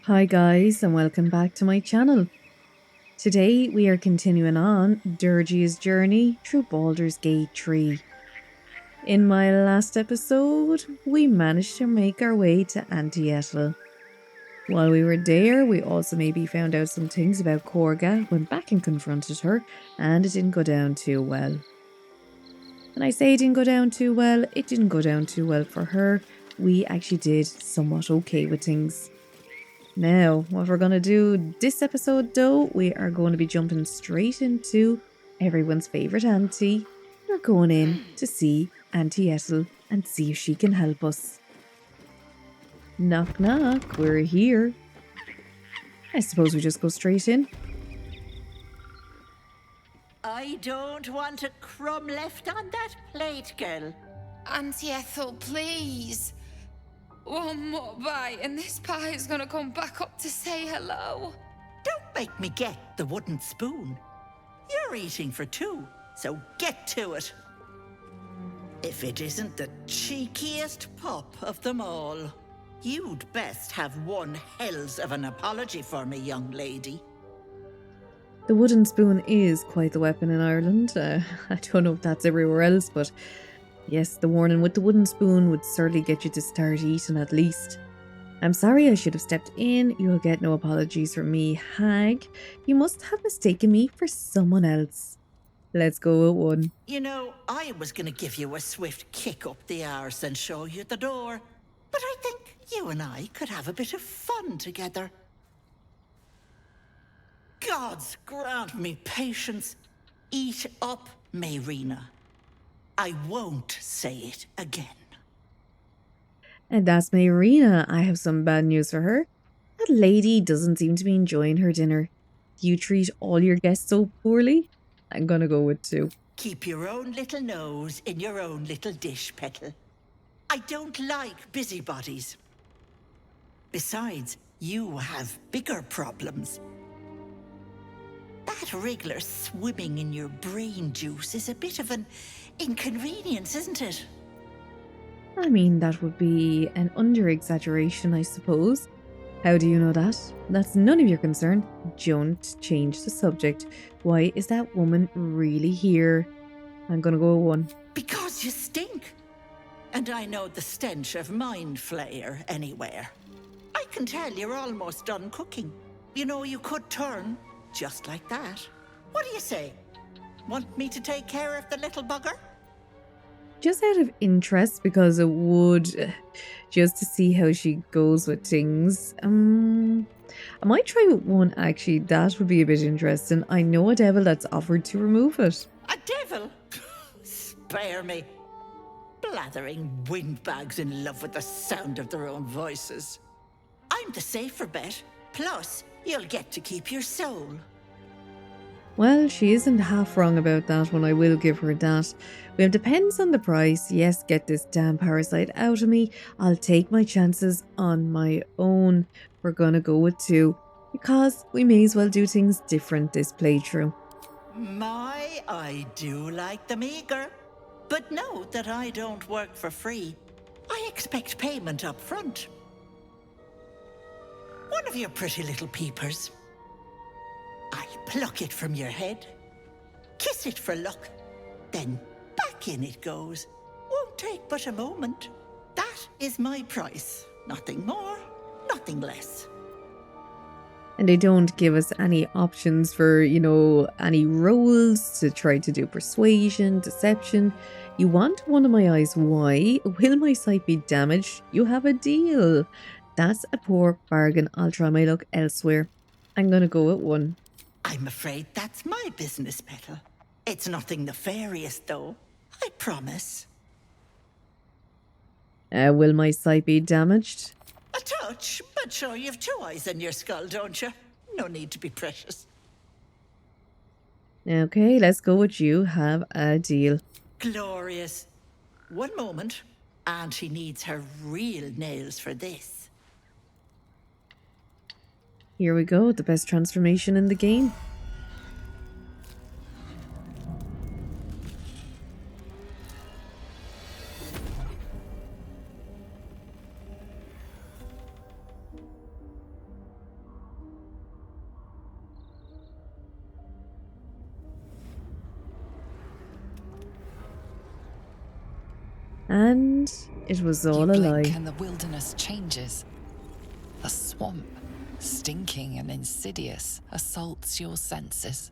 Hi guys and welcome back to my channel. Today we are continuing on Dirge's journey through Baldur's Gate 3. In my last episode, we managed to make our way to Auntie Ethel. While we were there, we also maybe found out some things about Corga, went back and confronted her, and it didn't go down too well. And I say it didn't go down too well, it didn't go down too well for her. We actually did somewhat okay with things. Now, what we're going to do this episode though, we are going to be jumping straight into everyone's favourite auntie. We're going in to see Auntie Ethel and see if she can help us. Knock knock, we're here. I suppose we just go straight in. I don't want a crumb left on that plate, girl. Auntie Ethel, please. One more bite and this pie is gonna come back up to say hello. Don't make me get the wooden spoon. You're eating for two, so get to it. If it isn't the cheekiest pup of them all, you'd best have one hells of an apology for me, young lady. The wooden spoon is quite the weapon in Ireland. I don't know if that's everywhere else, but yes, the warning with the wooden spoon would certainly get you to start eating at least. I'm sorry I should have stepped in. You'll get no apologies from me, hag. You must have mistaken me for someone else. Let's go at one. You know, I was gonna give you a swift kick up the arse and show you the door, but I think you and I could have a bit of fun together. Gods grant me patience. Eat up, Mayrina. I won't say it again. And that's Mayrina. I have some bad news for her. That lady doesn't seem to be enjoying her dinner. You treat all your guests so poorly. I'm gonna go with 2. Keep your own little nose in your own little dish, Petal. I don't like busybodies. Besides, you have bigger problems. That wriggler swimming in your brain juice is a bit of an inconvenience, isn't it? I mean, that would be an under-exaggeration, I suppose. How do you know that? That's none of your concern. Don't change the subject. Why is that woman really here? I'm gonna go with 1. Because you stink. And I know the stench of mind flayer anywhere. I can tell you're almost done cooking. You know, you could turn just like that. What do you say? Want me to take care of the little bugger? Just out of interest, because it would, just to see how she goes with things. I might try with 1 actually. That would be a bit interesting. I know a devil that's offered to remove it. A devil? Spare me. Blathering windbags in love with the sound of their own voices. I'm the safer bet. Plus, you'll get to keep your soul. Well, she isn't half wrong about that one. I will give her that. Well, it depends on the price. Yes, get this damn parasite out of me. I'll take my chances on my own. We're gonna go with 2. Because we may as well do things different this playthrough. I do like them eager. But note that I don't work for free. I expect payment up front. One of your pretty little peepers. I pluck it from your head, kiss it for luck, then back in it goes. Won't take but a moment. That is my price. Nothing more, nothing less. And they don't give us any options for, any roles to try to do persuasion, deception. You want one of my eyes. Why? Will my sight be damaged? You have a deal. That's a poor bargain. I'll try my luck elsewhere. I'm gonna go with 1. I'm afraid that's my business, Petal. It's nothing nefarious, though. I promise. Will my sight be damaged? A touch, but sure you've 2 eyes in your skull, don't you? No need to be precious. Okay, let's go with you. Have a deal. Glorious. One moment. Auntie needs her real nails for this. Here we go, the best transformation in the game. And it was all You a blink lie. and the wilderness changes. A swamp, stinking and insidious, assaults your senses.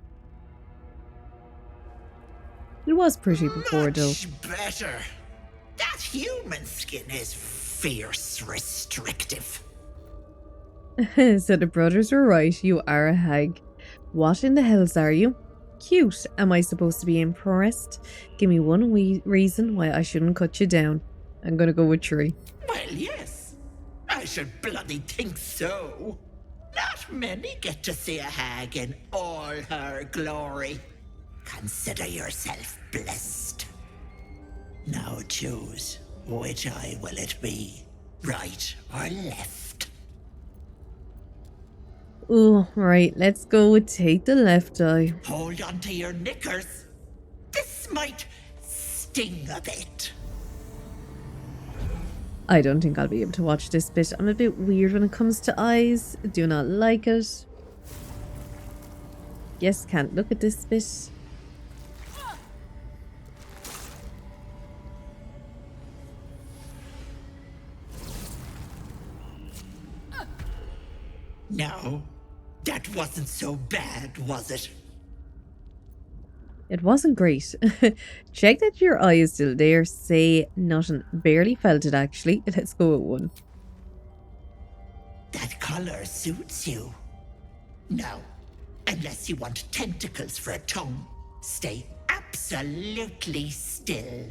It was pretty before, though. Much better. That human skin is fierce restrictive. So the brothers were right, you are a hag. What in the hells are you? Cute. Am I supposed to be impressed? Give me one reason why I shouldn't cut you down. I'm gonna go with 3. Well, yes. I should bloody think so. Not many get to see a hag in all her glory. Consider yourself blessed. Now choose, which eye will it be? Right or left? Oh, right, let's go with take the left eye. Hold on to your knickers. This might sting a bit. I don't think I'll be able to watch this bit. I'm a bit weird when it comes to eyes. Do not like it. Yes, can't look at this bit. No, that wasn't so bad, was it? It wasn't great. Check that your eye is still there. Say nothing. Barely felt it, actually. Let's go with 1. That color suits you. No, unless you want tentacles for a tongue, stay absolutely still.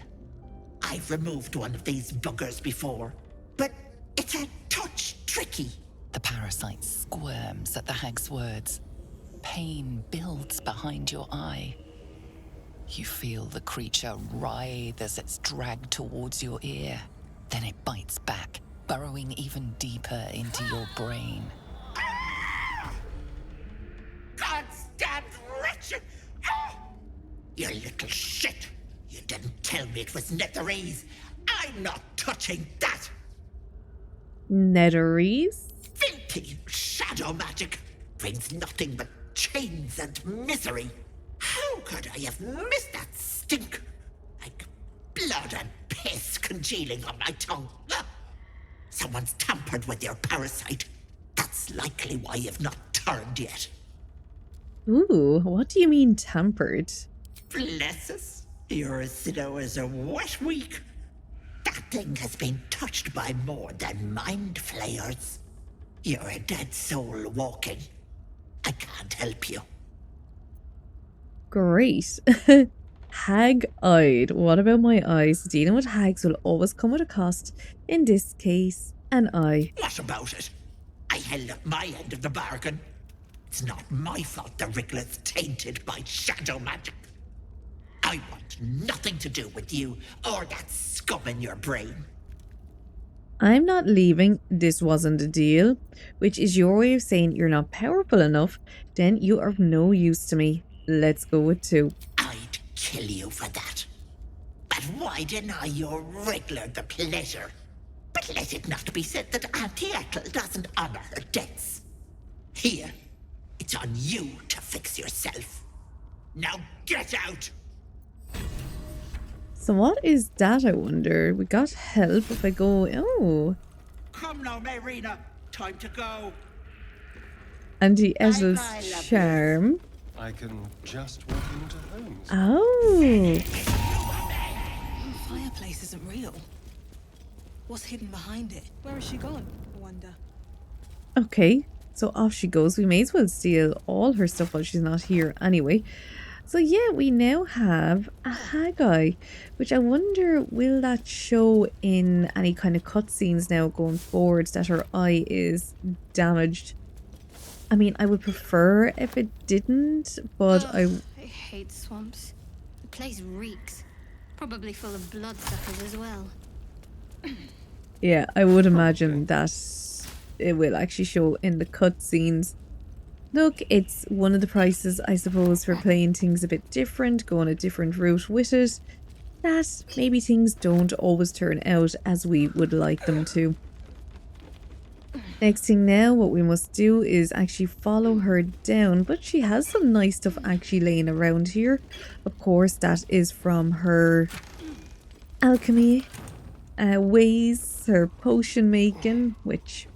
I've removed one of these buggers before, but it's a touch tricky. The parasite squirms at the hag's words. Pain builds behind your eye. You feel the creature writhe as it's dragged towards your ear. Then it bites back, burrowing even deeper into your brain. Goddamn wretched! You little shit! You didn't tell me it was netherese. I'm not touching that! Netherese? Filthy shadow magic brings nothing but chains and misery. How could I have missed that stink? Like blood and piss congealing on my tongue. Someone's tampered with your parasite. That's likely why you've not turned yet. Ooh, what do you mean tampered? Bless us. You're as slow as a wet week. That thing has been touched by more than mind flayers. You're a dead soul walking. I can't help you. Great. Hag-eyed. What about my eyes? Dealing with hags will always come with a cost. In this case, an eye. What about it? I held up my end of the bargain. It's not my fault the Wriggler's tainted by shadow magic. I want nothing to do with you or that scum in your brain. I'm not leaving. This wasn't a deal. Which is your way of saying you're not powerful enough. Then you are of no use to me. Let's go with 2. I'd kill you for that. But why deny your Wriggler the pleasure? But let it not be said that Auntie Ethel doesn't honor her debts. Here, it's on you to fix yourself. Now get out! So what is that, I wonder? We got help if I go... Oh. Come now, Marina. Time to go. Auntie Ethel's Bye-bye, lovely. charm. I can just walk into homes. Oh. The fireplace isn't real. What's hidden behind it? Where has she gone, I wonder? Okay. So off she goes. We may as well steal all her stuff while she's not here anyway. So yeah, we now have a Haggai, which I wonder will that show in any kind of cutscenes now going forward that her eye is damaged. I mean, I would prefer if it didn't, but I hate swamps. The place reeks. Probably full of bloodsuckers as well. yeah, I would imagine that it will actually show in the cutscenes. Look, it's one of the prices, I suppose, for playing things a bit different, going a different route with it, that maybe things don't always turn out as we would like them to. Next thing now, what we must do is actually follow her down, but she has some nice stuff actually laying around here. Of course, that is from her alchemy ways, her potion making, which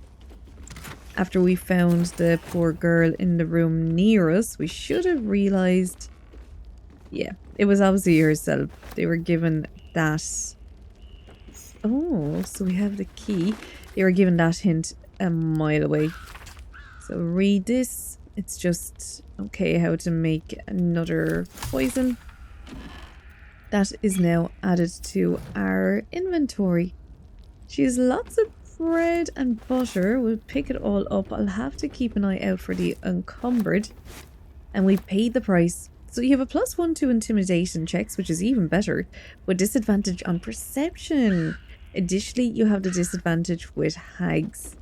after we found the poor girl in the room near us, we should have realised, yeah, it was obviously herself. They were given that. Oh, so we have the key. They were given that hint a mile away. So read this. It's just, okay, how to make another poison. That is now added to our inventory. She has lots of bread and butter. We'll pick it all up. I'll have to keep an eye out for the encumbered. And we paid the price. So you have a +1 to intimidation checks, which is even better, with disadvantage on perception. Additionally, you have the disadvantage with hags.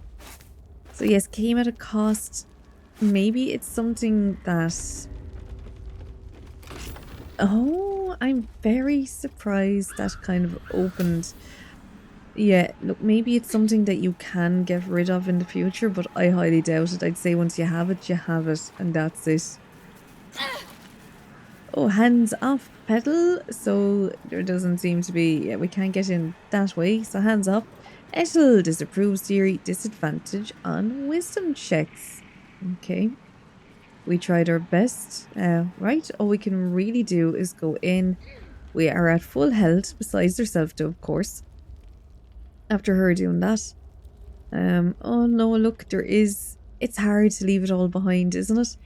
So yes, came at a cost. Maybe it's something that... Oh, I'm very surprised that kind of opened. Yeah, look, maybe it's something that you can get rid of in the future, but I highly doubt it. I'd say once you have it, and that's it. Oh, hands off pedal. So there doesn't seem to be... Yeah, we can't get in that way, so hands off. Ethel disapproves theory, disadvantage on wisdom checks. Okay. We tried our best. Right, all we can really do is go in. We are at full health, besides herself though, of course. After her doing that. Oh no, look, there is... It's hard to leave it all behind, isn't it?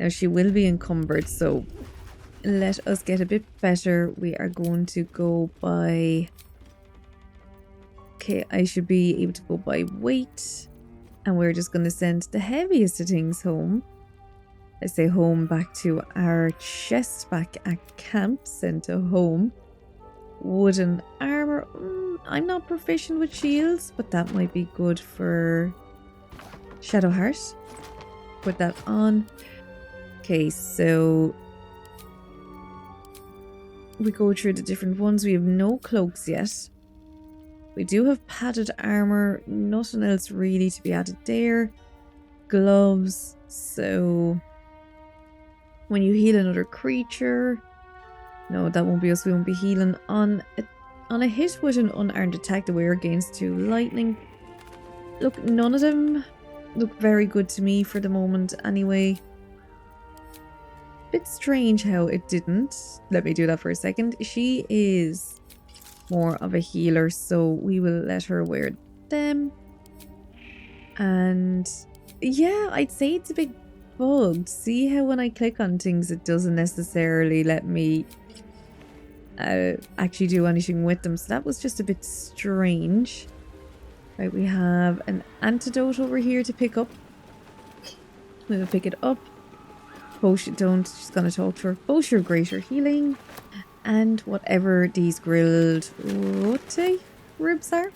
Now she will be encumbered, so let us get a bit better. We are going to go by... Okay, I should be able to go by weight. And we're just going to send the heaviest of things home. I say home, back to our chest back at camp, sent to home. Wooden armor. I'm not proficient with shields, but that might be good for Shadowheart. Put that on. Okay, so we go through the different ones. We have no cloaks yet. We do have padded armor. Nothing else really to be added there. Gloves. So when you heal another creature... No, that won't be us. We won't be healing on a hit with an unarmed attack. The way against 2 lightning. Look, none of them look very good to me for the moment anyway. Bit strange how it didn't. Let me do that for a second. She is more of a healer, so we will let her wear them. And yeah, I'd say it's a bit bugged. See how when I click on things it doesn't necessarily let me actually do anything with them, so that was just a bit strange. Right, we have an antidote over here to pick up. We'll pick it up. Potion, she's gonna talk to her. Potion of greater healing. And whatever these grilled rote ribs are.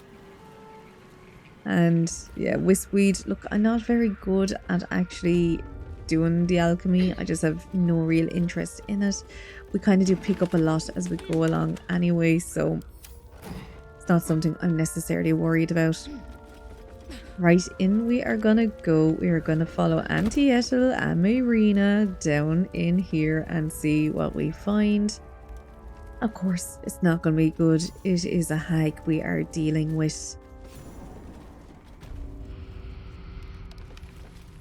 And yeah, wispweed. Look, I'm not very good at actually doing the alchemy. I just have no real interest in it. We kind of do pick up a lot as we go along anyway, so it's not something I'm necessarily worried about. Right, in we are gonna go. We are gonna follow Auntie Ethel and Marina down in here and see what we find. Of course, it's not gonna be good. It is a hag we are dealing with.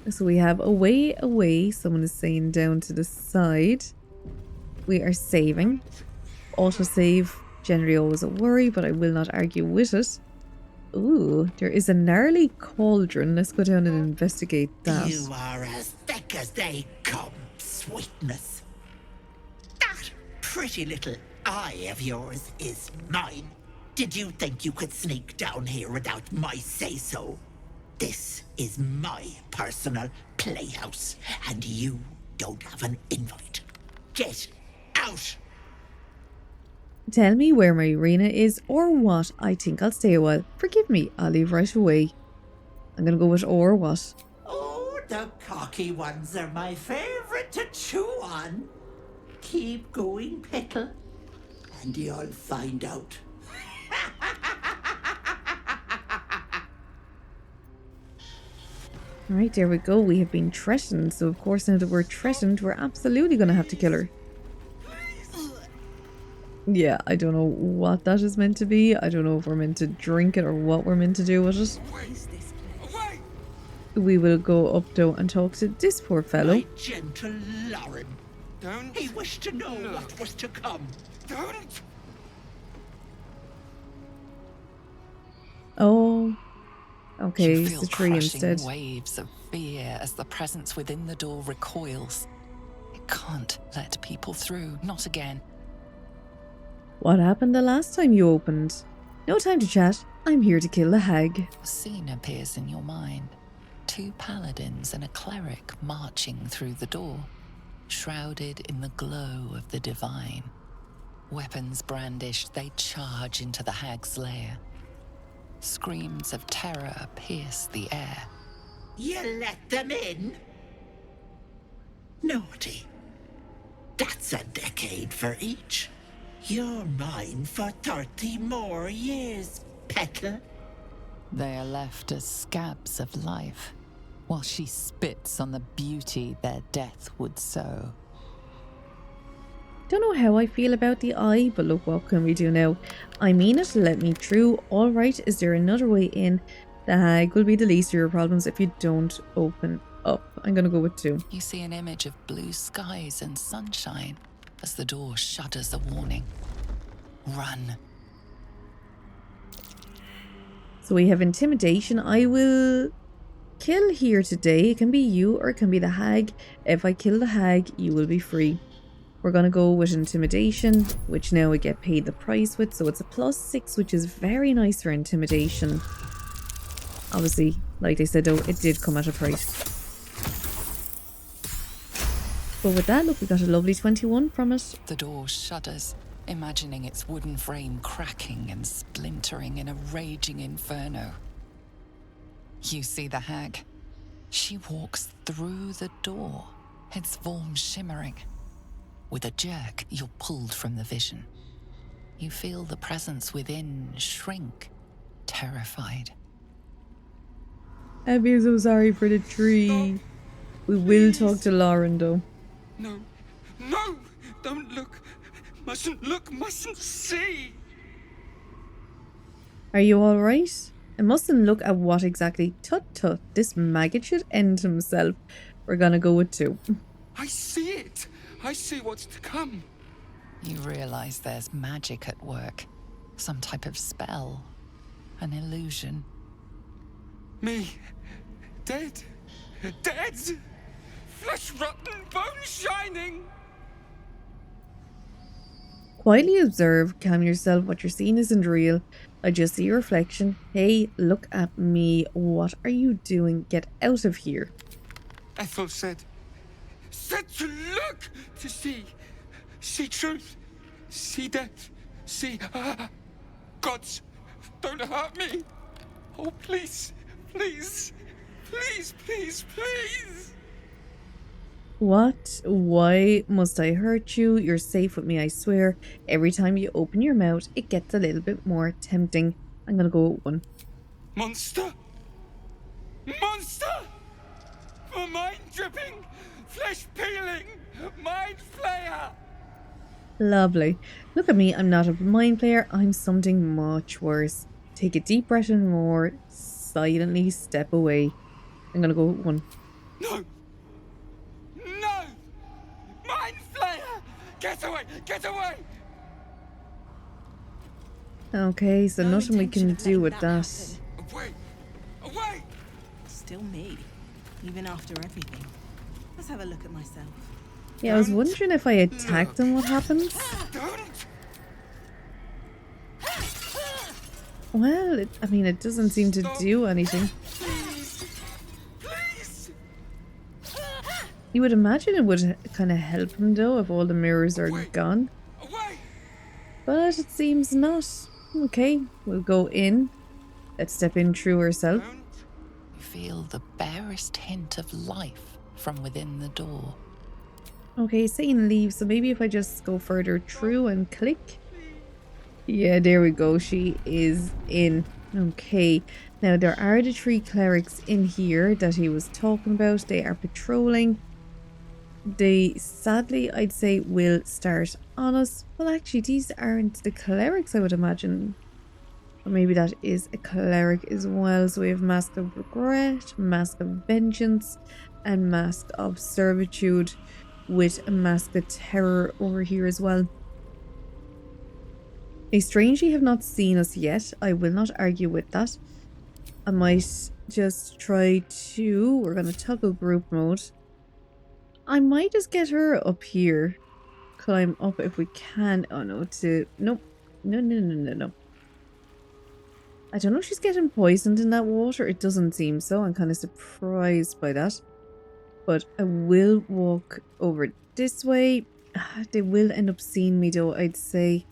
So we have away. Someone is saying down to the side. We are saving. Autosave, generally always a worry, but I will not argue with it. Ooh, there is a gnarly cauldron. Let's go down and investigate that. You are as thick as they come, sweetness. That pretty little eye of yours is mine. Did you think you could sneak down here without my say-so? This is my personal playhouse, and you don't have an invite. Get out! Tell me where Marina is or what. I think I'll stay a while. Forgive me, I'll leave right away. I'm gonna go with or what. Oh, the cocky ones are my favorite to chew on. Keep going, Petal, and you'll find out. Alright, there we go. We have been threatened. So of course now that we're threatened, we're absolutely going to have to kill her. Yeah, I don't know what that is meant to be. I don't know if we're meant to drink it or what we're meant to do with it. What is this place? We will go up though and talk to this poor fellow. My gentle Lauren. Don't. He wished to know what was to come. Don't. Oh, okay, You it's feel the tree crushing instead. waves of fear as the presence within the door recoils. It can't let people through, not again. What happened the last time you opened? No time to chat. I'm here to kill the hag. A scene appears in your mind. 2 paladins and a cleric marching through the door, shrouded in the glow of the divine. Weapons brandished, they charge into the hag's lair. Screams of terror pierce the air. You let them in? Naughty. That's a decade for each. You're mine for 30 more years, Petal. They are left as scabs of life, while she spits on the beauty their death would sow. Don't know how I feel about the eye, but look, what can we do now? I mean it, let me through. Alright, is there another way in? The hag will be the least of your problems if you don't open up. I'm gonna go with 2. You see an image of blue skies and sunshine as the door shudders a warning. Run. So we have intimidation. I will kill here today. It can be you or it can be the hag. If I kill the hag, you will be free. We're going to go with intimidation, which now we get paid the price with. So it's a +6, which is very nice for intimidation. Obviously, like they said though, it did come at a price. But with that, look, we got a lovely 21 from it. The door shudders, imagining its wooden frame cracking and splintering in a raging inferno. You see the hag. She walks through the door, its form shimmering. With a jerk, you're pulled from the vision. You feel the presence within shrink, terrified. Abby, I'm so sorry for the tree. We will talk to Lauren though. No. No. Don't look. Mustn't look. Mustn't see. Are you alright? I mustn't look at what exactly. Tut tut, this maggot should end himself. We're gonna go with 2. I see it. I see what's to come. You realize there's magic at work. Some type of spell. An illusion. Me. Dead. Dead. Flesh rotten, bone shining. Quietly observe, calm yourself, what you're seeing isn't real. I just see your reflection. Hey, look at me. What are you doing? Get out of here. Ethel said to look, to see truth, see death, see gods. Don't hurt me. Oh, please, please, please, please, please. What? Why must I hurt you? You're safe with me, I swear. Every time you open your mouth, it gets a little bit more tempting. I'm gonna go with 1. Monster! Monster! For mind dripping, flesh peeling, mind flayer! Lovely. Look at me, I'm not a mind player, I'm something much worse. Take a deep breath and more. Silently step away. I'm gonna go with 1. No! No! Mind flayer! Get away! Get away! Okay, so No nothing we can intention of do letting with that that. happen. Away! Away! Still me, even after everything. Let's have a look at myself. Yeah, I was wondering if I attacked him, what happens? Don't! Well, I mean, it doesn't seem to do anything. Please! Please! You would imagine it would kind of help him though if all the mirrors are gone. Away! But it seems not. Okay, we'll go in. Let's step in through herself. Don't! You feel the barest hint of life from within the door. Okay, saying leave, so maybe if I just go further through and click. Yeah, there we go. She is in. Okay, now there are the 3 clerics in here that he was talking about. They are patrolling. they sadly, I'd say, will start on us. Well, actually, these aren't the clerics, I would imagine. Or maybe that is a cleric as well. So we have Mask of Regret, Mask of Vengeance, and Mask of Servitude, with a Mask of Terror over here as well. They strangely have not seen us yet. I will not argue with that. I might just try to... We're going to toggle group mode. I might just get her up here. Climb up if we can. Oh no, nope. No. I don't know if she's getting poisoned in that water. It doesn't seem so. I'm kind of surprised by that. But I will walk over this way. They will end up seeing me though, I'd say.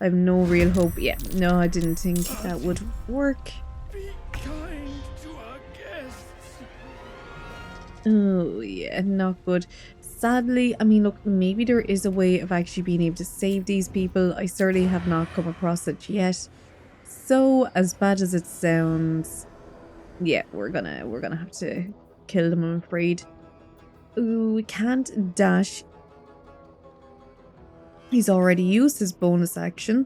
I have no real hope. Yeah, no, I didn't think that would work. Be kind to our guests. Oh, yeah, not good. Sadly, I mean, look, maybe there is a way of actually being able to save these people. I certainly have not come across it yet. So, as bad as it sounds, yeah, we're gonna have to kill them, I'm afraid. Ooh, we can't dash. He's already used his bonus action.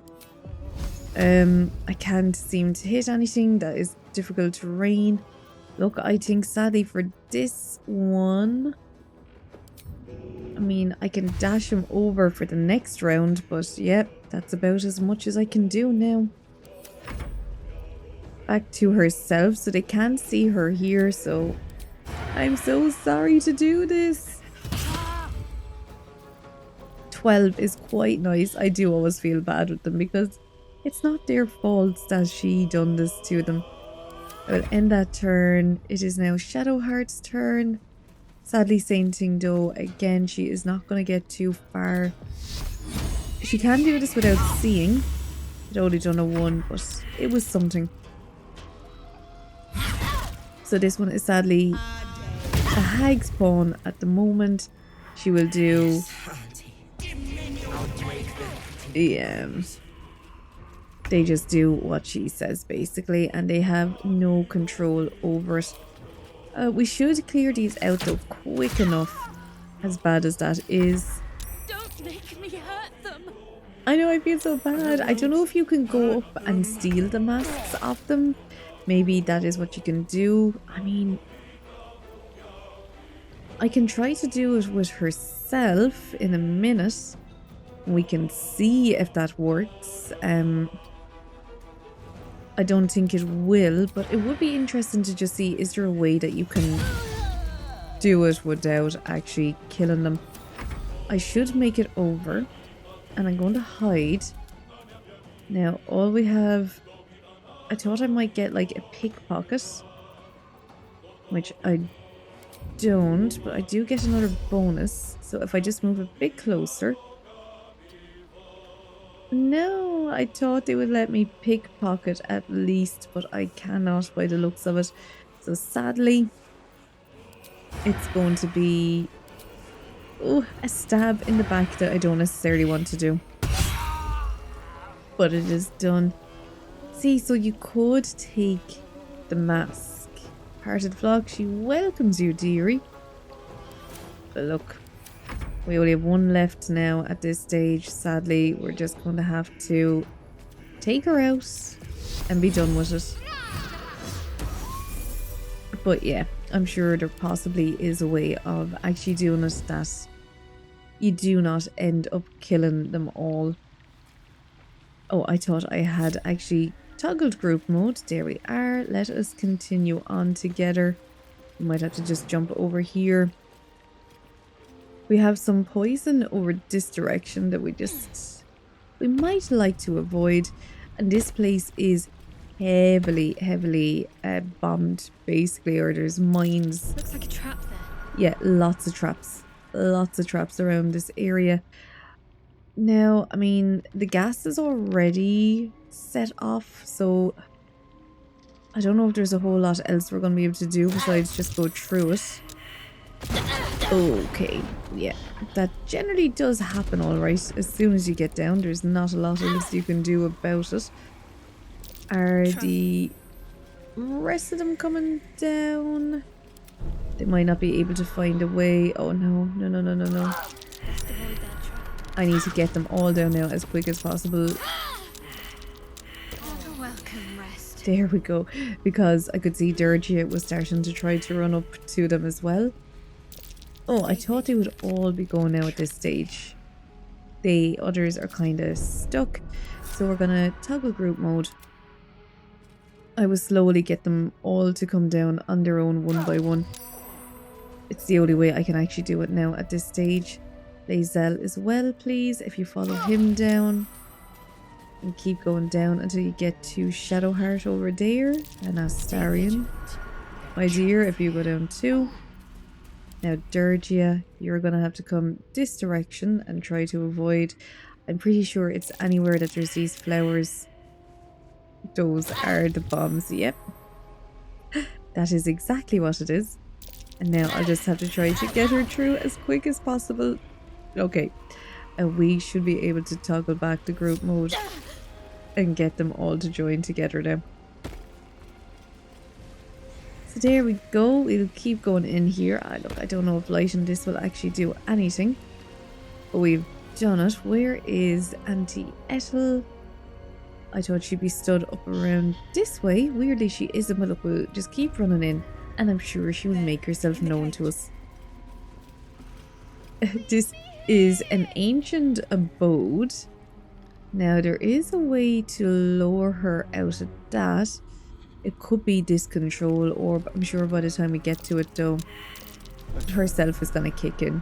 I can't seem to hit anything. That is difficult terrain. Look, I think sadly for this one, I mean, I can dash him over for the next round, but yep, that's about as much as I can do now. Back to herself, so they can't see her here, so I'm so sorry to do this. 12 is quite nice. I do always feel bad with them because it's not their fault that she done this to them. I will end that turn. It is now Shadowheart's turn. Sadly, same thing though. Again, she is not going to get too far. She can do this without seeing. I'd only done a 1, but it was something. So this one is sadly a hag's pawn at the moment. She will do... Yeah. They just do what she says basically, and they have no control over it. We should clear these out though quick enough, as bad as that is. Don't make me hurt them. I know, I feel so bad. I don't know if you can go up and steal the masks off them. Maybe that is what you can do. I mean, I can try to do it with herself in a minute. We can see if that works. I don't think it will, but it would be interesting to just see, is there a way that you can do it without actually killing them? I should make it over, and I'm going to hide. Now, all we have... I thought I might get like a pickpocket, which I don't, but I do get another bonus. So if I just move a bit closer... No, I thought they would let me pickpocket at least, but I cannot by the looks of it. So sadly, it's going to be a stab in the back that I don't necessarily want to do. But it is done. See, so you could take the mask. Parted flock, she welcomes you, dearie. But look. We only have one left now at this stage. Sadly, we're just going to have to take her out and be done with it. But yeah, I'm sure there possibly is a way of actually doing it that you do not end up killing them all. Oh, I thought I had actually toggled group mode. There we are. Let us continue on together. We might have to just jump over here. We have some poison over this direction that we might like to avoid. And this place is heavily bombed, basically, or there's mines. Looks like a trap there. Yeah, lots of traps. Lots of traps around this area. Now, I mean, the gas is already set off, so I don't know if there's a whole lot else we're going to be able to do besides just go through it. Okay, yeah, that generally does happen alright. As soon as you get down, there's not a lot else you can do about it. Are the rest of them coming down? They might not be able to find a way. Oh no, no, no, no, no, no. Best avoid that trap. I need to get them all down now as quick as possible. A welcome rest. There we go. Because I could see Durgia was starting to try to run up to them as well. Oh, I thought they would all be going now at this stage. The others are kind of stuck. So we're going to toggle group mode. I will slowly get them all to come down on their own one by one. It's the only way I can actually do it now at this stage. Lae'zel as well, please, if you follow him down. And keep going down until you get to Shadowheart over there. And Astarion. My dear, if you go down too. Now Durgia, you're going to have to come this direction and try to avoid. I'm pretty sure it's anywhere that there's these flowers. Those are the bombs, yep. That is exactly what it is. And now I'll just have to try to get her through as quick as possible. Okay. And we should be able to toggle back the group mode and get them all to join together now. So there we go. We'll keep going in here. Look, I don't know if lighting this will actually do anything. But we've done it. Where is Auntie Ethel? I thought she'd be stood up around this way. Weirdly, she isn't. But look, we'll just keep running in. And I'm sure she will make herself known to us. This is an ancient abode. Now, there is a way to lower her out of that. It could be this control orb. I'm sure by the time we get to it, though, herself is going to kick in.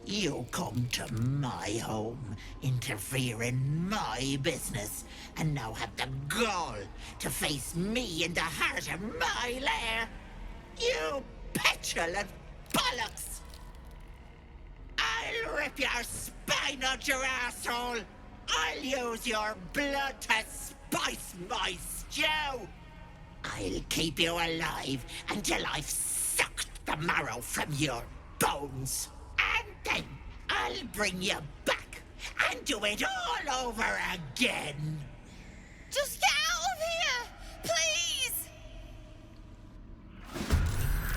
You come to my home, interfere in my business, and now have the gall to face me in the heart of my lair. You petulant bollocks! I'll rip your spine out your asshole! I'll use your blood to spice my stew! I'll keep you alive until I've sucked the marrow from your bones. And then I'll bring you back and do it all over again. Just get out of here,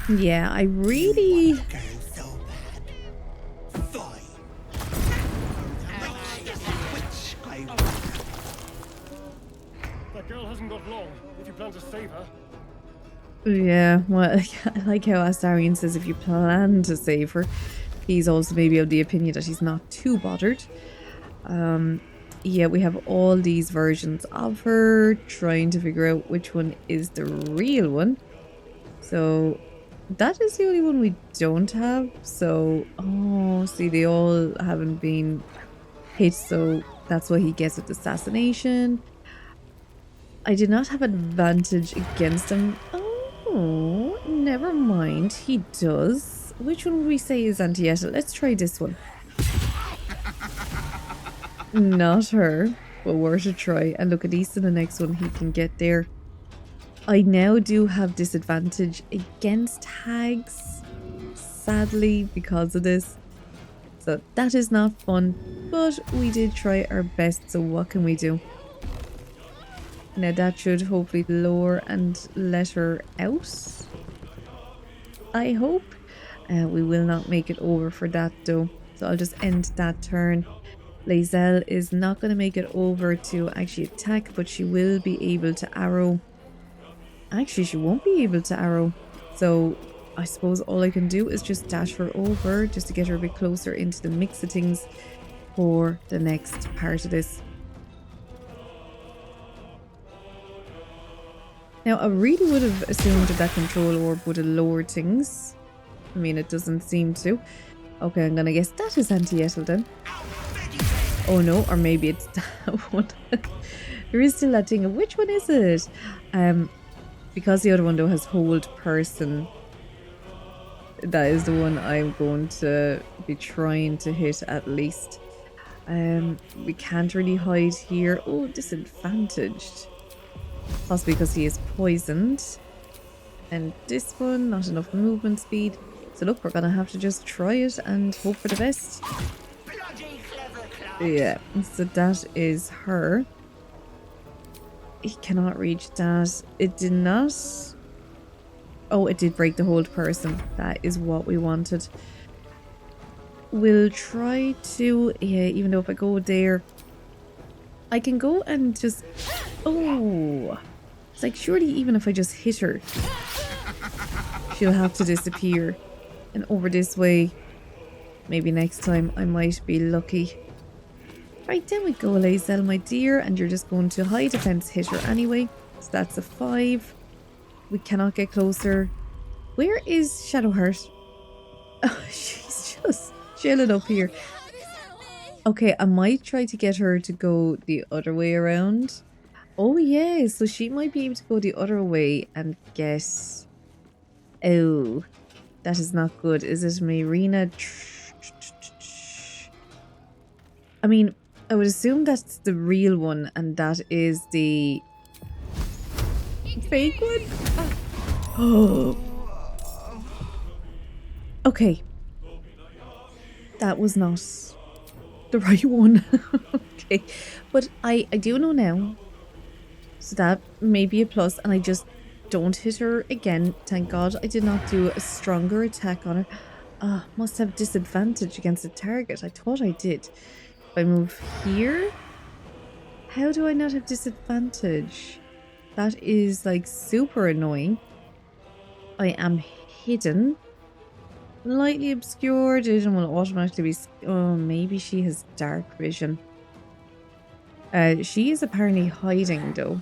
please! Yeah, I really... Girl, so bad. Fine. Which I That girl hasn't got long, if you plan to save her. Yeah, well, I like how Astarion says if you plan to save her. He's also maybe of the opinion that he's not too bothered. Yeah, we have all these versions of her, trying to figure out which one is the real one. So, that is the only one we don't have. So, oh, see, they all haven't been hit, so that's why he gets with assassination. I did not have advantage against him. Oh, never mind, he does. Which one would we say is Auntie Ethel? Let's try this one. Not her, but worth a try. And look, at least in the next one he can get there. I now do have disadvantage against hags, sadly, because of this. So that is not fun, but we did try our best, so what can we do? Now that should hopefully lower and let her out. I hope. We will not make it over for that though. So I'll just end that turn. Lae'zel is not going to make it over to actually attack, but she will be able to arrow. Actually, she won't be able to arrow. So I suppose all I can do is just dash her over just to get her a bit closer into the mix of things for the next part of this. Now, I really would have assumed that control orb would have lowered things. I mean, it doesn't seem to. Okay, I'm gonna guess that is Auntie Ethel then. Oh no, or maybe it's that one. There is still that thing of which one is it? Because the other one though has hold person. That is the one I'm going to be trying to hit at least. We can't really hide here. Oh, disadvantaged. Possibly because he is poisoned. And this one, not enough movement speed. So look, we're gonna have to just try it and hope for the best. Yeah, so that is her. he cannot reach that. It did not... Oh, it did break the hold person. That is what we wanted. We'll try to... Yeah, even though if I go there, I can go and just... Oh! It's like, surely even if I just hit her, she'll have to disappear. And over this way, maybe next time I might be lucky. Right, then we go, Lae'zel, my dear, and you're just going to high defense hit her anyway. So that's a 5. We cannot get closer. Where is Shadowheart? Oh, she's just chilling up here. Okay, I might try to get her to go the other way around. Oh yeah, so she might be able to go the other way and get... Oh, that is not good. Is it Marina? I mean, I would assume that's the real one and that is the fake one. Oh. Okay. That was not the right one. Okay. But I do know now. So that may be a plus, and I just don't hit her again. Thank God I did not do a stronger attack on her. Must have disadvantage against the target. I thought I did. If I move here, how do I not have disadvantage? That is like super annoying. I am hidden. Lightly obscured. It will automatically be... Oh, maybe she has dark vision. She is apparently hiding though.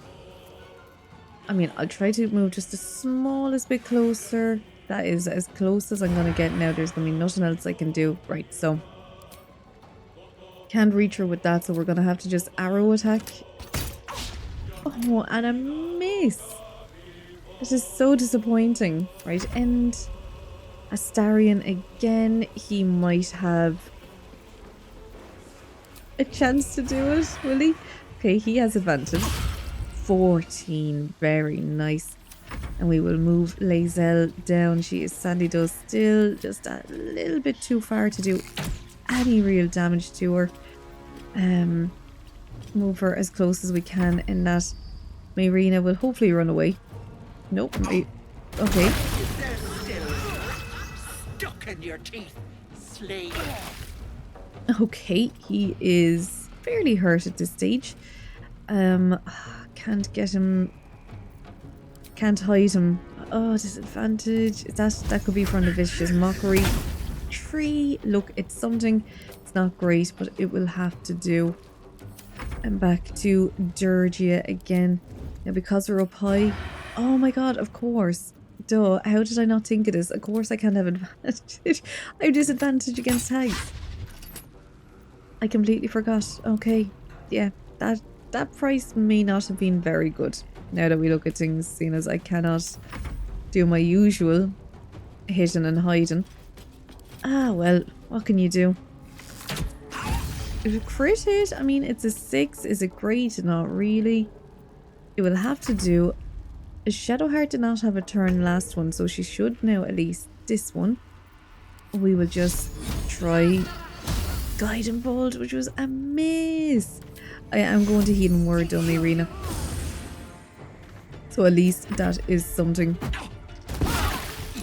I mean, I'll try to move just the smallest bit closer. That is as close as I'm going to get now. There's going to be nothing else I can do. Right, so. Can't reach her with that, so we're going to have to just arrow attack. Oh, and a miss. This is so disappointing. Right, and Astarion again. He might have a chance to do it, will he? Okay, he has advantage. 14, very nice. And we will move Lae'zel down. She is Sandy Doe still, just a little bit too far to do any real damage to her. Move her as close as we can, and that Marina will hopefully run away. Nope. Okay. They're still stuck in your teeth, slave. Okay, he is fairly hurt at this stage. Can't get him. Can't hide him. Oh, disadvantage. That could be from the vicious mockery. 3. Look, it's something. It's not great, but it will have to do. And back to Durgia again. Now, because we're up high. Oh my god, of course. Duh. How did I not think of this? Of course I can't have advantage. I have disadvantage against hags. I completely forgot. Okay. Yeah, that price may not have been very good. Now that we look at things, seeing as I cannot do my usual hitting and hiding. Ah, well, what can you do? If it crit hit, I mean, it's a 6. Is it great? Not really. It will have to do. Shadowheart did not have a turn last one, so she should now at least this one. We will just try Guiding Bolt, which was a miss. I am going to Heathen Word on the arena. So at least that is something.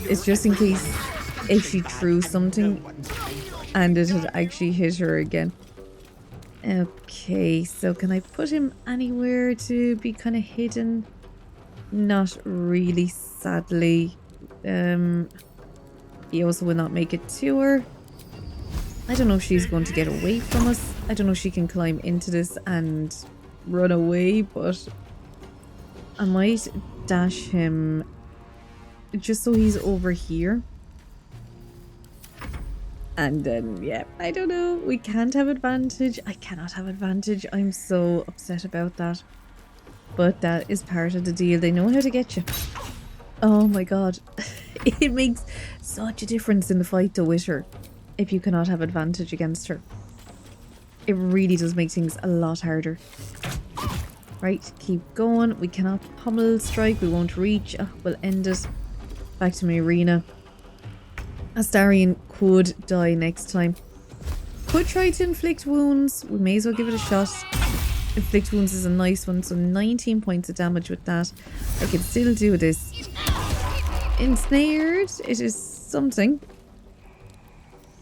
It's just in case if she threw something and it had actually hit her again. Okay, so can I put him anywhere to be kind of hidden? Not really, sadly. He also will not make it to her. I don't know if she's going to get away from us. I don't know if she can climb into this and run away, but I might dash him just so he's over here. And then, yeah, I don't know. We can't have advantage. I cannot have advantage. I'm so upset about that. But that is part of the deal. They know how to get you. Oh my god. It makes such a difference in the fight though with her if you cannot have advantage against her. It really does make things a lot harder. Right, keep going. We cannot pummel strike. We won't reach. We'll end it. Back to Marina. Astarion could die next time. Could try to inflict wounds. We may as well give it a shot. Inflict wounds is a nice one, so 19 points of damage with that. I can still do this. Ensnared, it is something.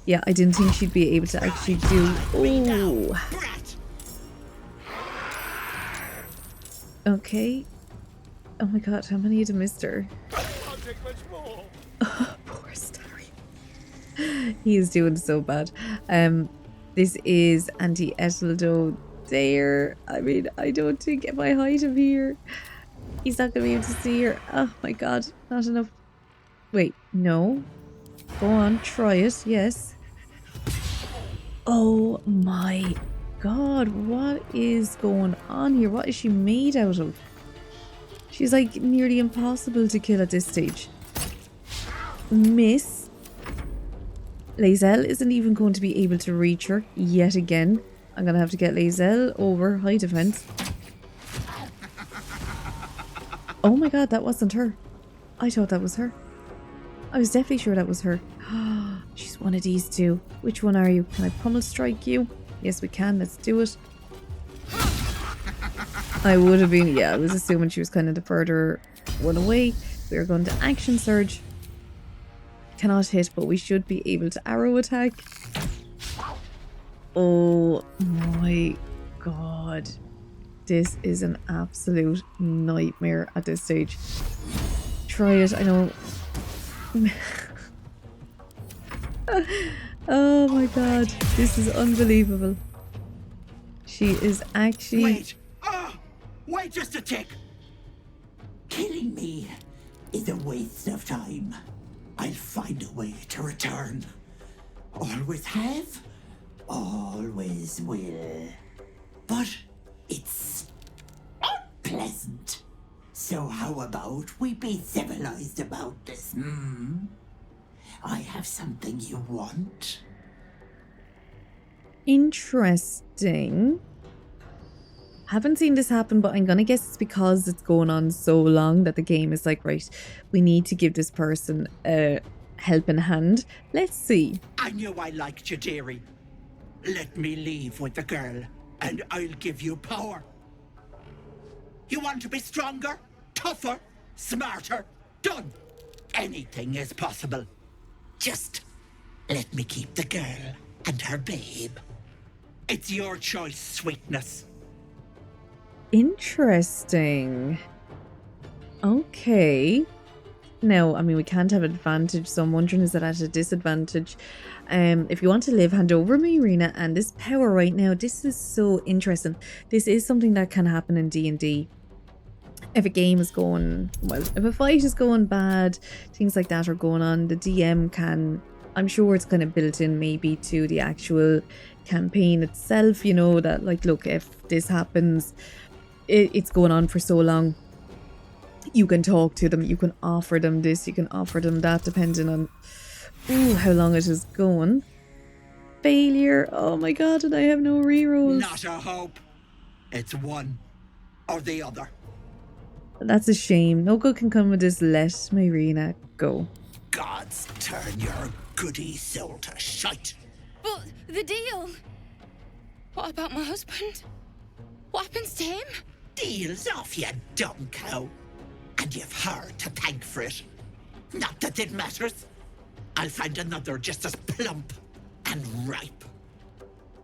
Yeah, I didn't think she'd be able to actually do... Oh. Okay. Oh my god, how many of them missed her? Can't take much more. Oh, poor Starry. He is doing so bad. This is anti-Ethel though. There. I mean, I don't think if I hide him here, he's not going to be able to see her. Oh my god, not enough. Wait, no. Go on, try it, yes. Oh my god, what is going on here? What is she made out of? She's like nearly impossible to kill at this stage. Miss. Lae'zel isn't even going to be able to reach her yet again. I'm going to have to get Lae'zel over high defense. Oh my god, that wasn't her. I thought that was her. I was definitely sure that was her. She's one of these two. Which one are you? Can I pummel strike you? Yes, we can. Let's do it. I would have been... Yeah, I was assuming she was kind of the further one away. We're going to action surge. Cannot hit, but we should be able to arrow attack. Oh my god. This is an absolute nightmare at this stage. Try it, I know. Oh my god, this is unbelievable. She is actually... Wait! Wait just a tick! Killing me is a waste of time. I'll find a way to return. Always have, always will. But it's unpleasant. So how about we be civilized about this, I have something you want. Interesting. Haven't seen this happen, but I'm gonna guess it's because it's going on so long that the game is like, right, we need to give this person a helping hand. Let's see. I knew I liked you, dearie. Let me leave with the girl, and I'll give you power. You want to be stronger, tougher, smarter? Done. Anything is possible. Just let me keep the girl and her babe. It's your choice, sweetness. Interesting. Okay. Now, I mean, we can't have advantage, so I'm wondering, is it at a disadvantage? If you want to live, hand over Myrina, and this power right now, this is so interesting. This is something that can happen in D&D. If a game is going, well, if a fight is going bad, things like that are going on, the DM can, I'm sure it's kind of built in maybe to the actual campaign itself, you know, that like, look, if this happens, it's going on for so long, you can talk to them, you can offer them this, you can offer them that, depending on how long it is going. Failure, oh my god, and I have no rerolls. Not a hope. It's one or the other. That's a shame. No good can come of this. Let Myrina go. Gods turn your goody soul to shite. But the deal. What about my husband? What happens to him? Deal's off, you dumb cow. And you've her to thank for it. Not that it matters. I'll find another just as plump and ripe.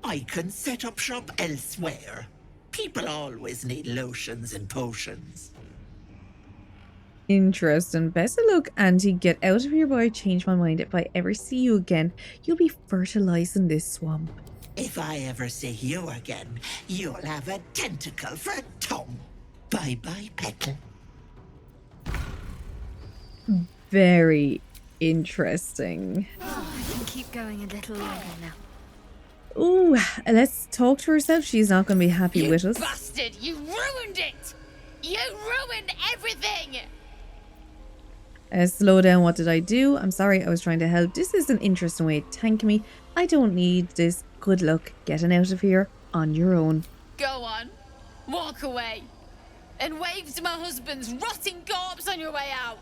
I can set up shop elsewhere. People always need lotions and potions. Interesting. Best of luck, Auntie. Get out of here before I change my mind. If I ever see you again, you'll be fertilizing this swamp. If I ever see you again, you'll have a tentacle for a tongue. Bye-bye, Ethel. Very interesting. Oh, I can keep going a little longer now. Ooh, let's talk to herself. She's not going to be happy with us. Bastard! You ruined it! You ruined everything! Slow down. What did I do? I'm sorry. I was trying to help. This is an interesting way to thank me. I don't need this. Good luck getting out of here on your own. Go on. Walk away. And wave to my husband's rotting corpse on your way out.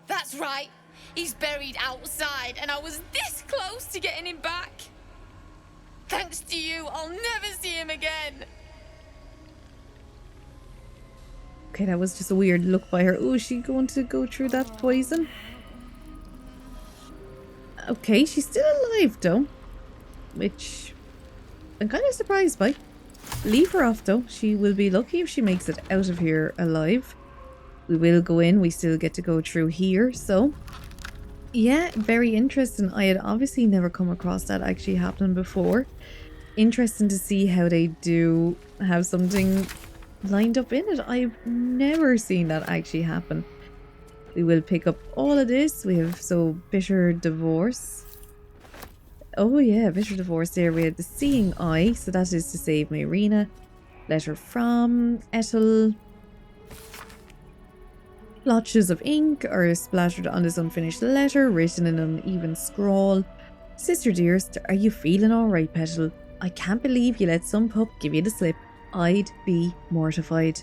That's right. He's buried outside and I was this close to getting him back. Thanks to you, I'll never see him again. Okay, that was just a weird look by her. Oh, is she going to go through that poison? Okay, she's still alive though, which I'm kind of surprised by. Leave her off though. She will be lucky if she makes it out of here alive. We will go in. We still get to go through here. So, yeah, very interesting. I had obviously never come across that actually happening before. Interesting to see how they do have something lined up in it. I've never seen that actually happen. We will pick up all of this. We have bitter divorce. Oh yeah, bitter divorce there. We had the seeing eye, so that is to save Myrina. Letter from Ethel. Blotches of ink are splattered on this unfinished letter, written in an uneven scrawl. Sister dearest, are you feeling alright, Petal? I can't believe you let some pup give you the slip. I'd be mortified.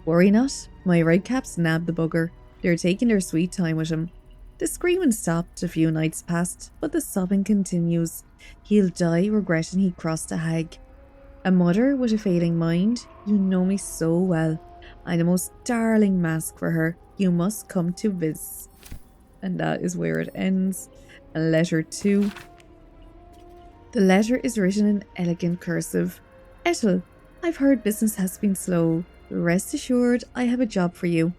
Worry not, my redcaps nabbed the bugger. They're taking their sweet time with him. The screaming stopped a few nights past, but the sobbing continues. He'll die regretting he crossed a hag. A mother with a failing mind, you know me so well. I'm the most darling mask for her. You must come to Viz. And that is where it ends. And letter 2. The letter is written in elegant cursive. Ethel, I've heard business has been slow. Rest assured, I have a job for you.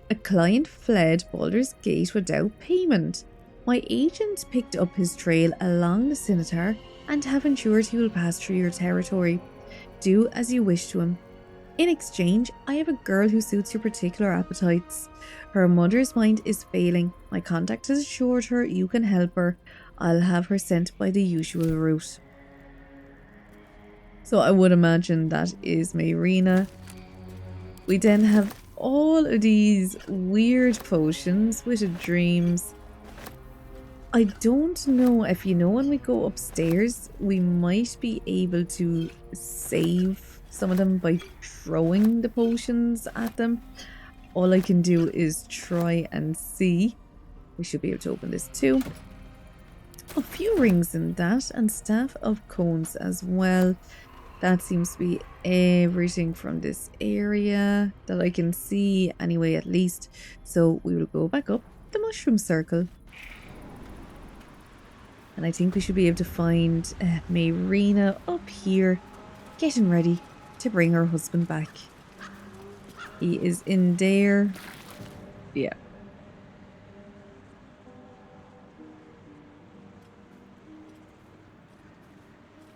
A client fled Baldurs Gate without payment. My agent picked up his trail along the Scimitar and have ensured he will pass through your territory. Do as you wish to him. In exchange, I have a girl who suits your particular appetites. Her mother's mind is failing. My contact has assured her you can help her. I'll have her sent by the usual route. So I would imagine that is Myrina. We then have all of these weird potions with dreams. I don't know if you know when we go upstairs, we might be able to save some of them by throwing the potions at them. All I can do is try and see. We should be able to open this too. A few rings in that and staff of cones as well. That seems to be everything from this area that I can see anyway, at least. So we will go back up the mushroom circle. And I think we should be able to find Myrina up here, getting ready to bring her husband back. He is in there. Yeah.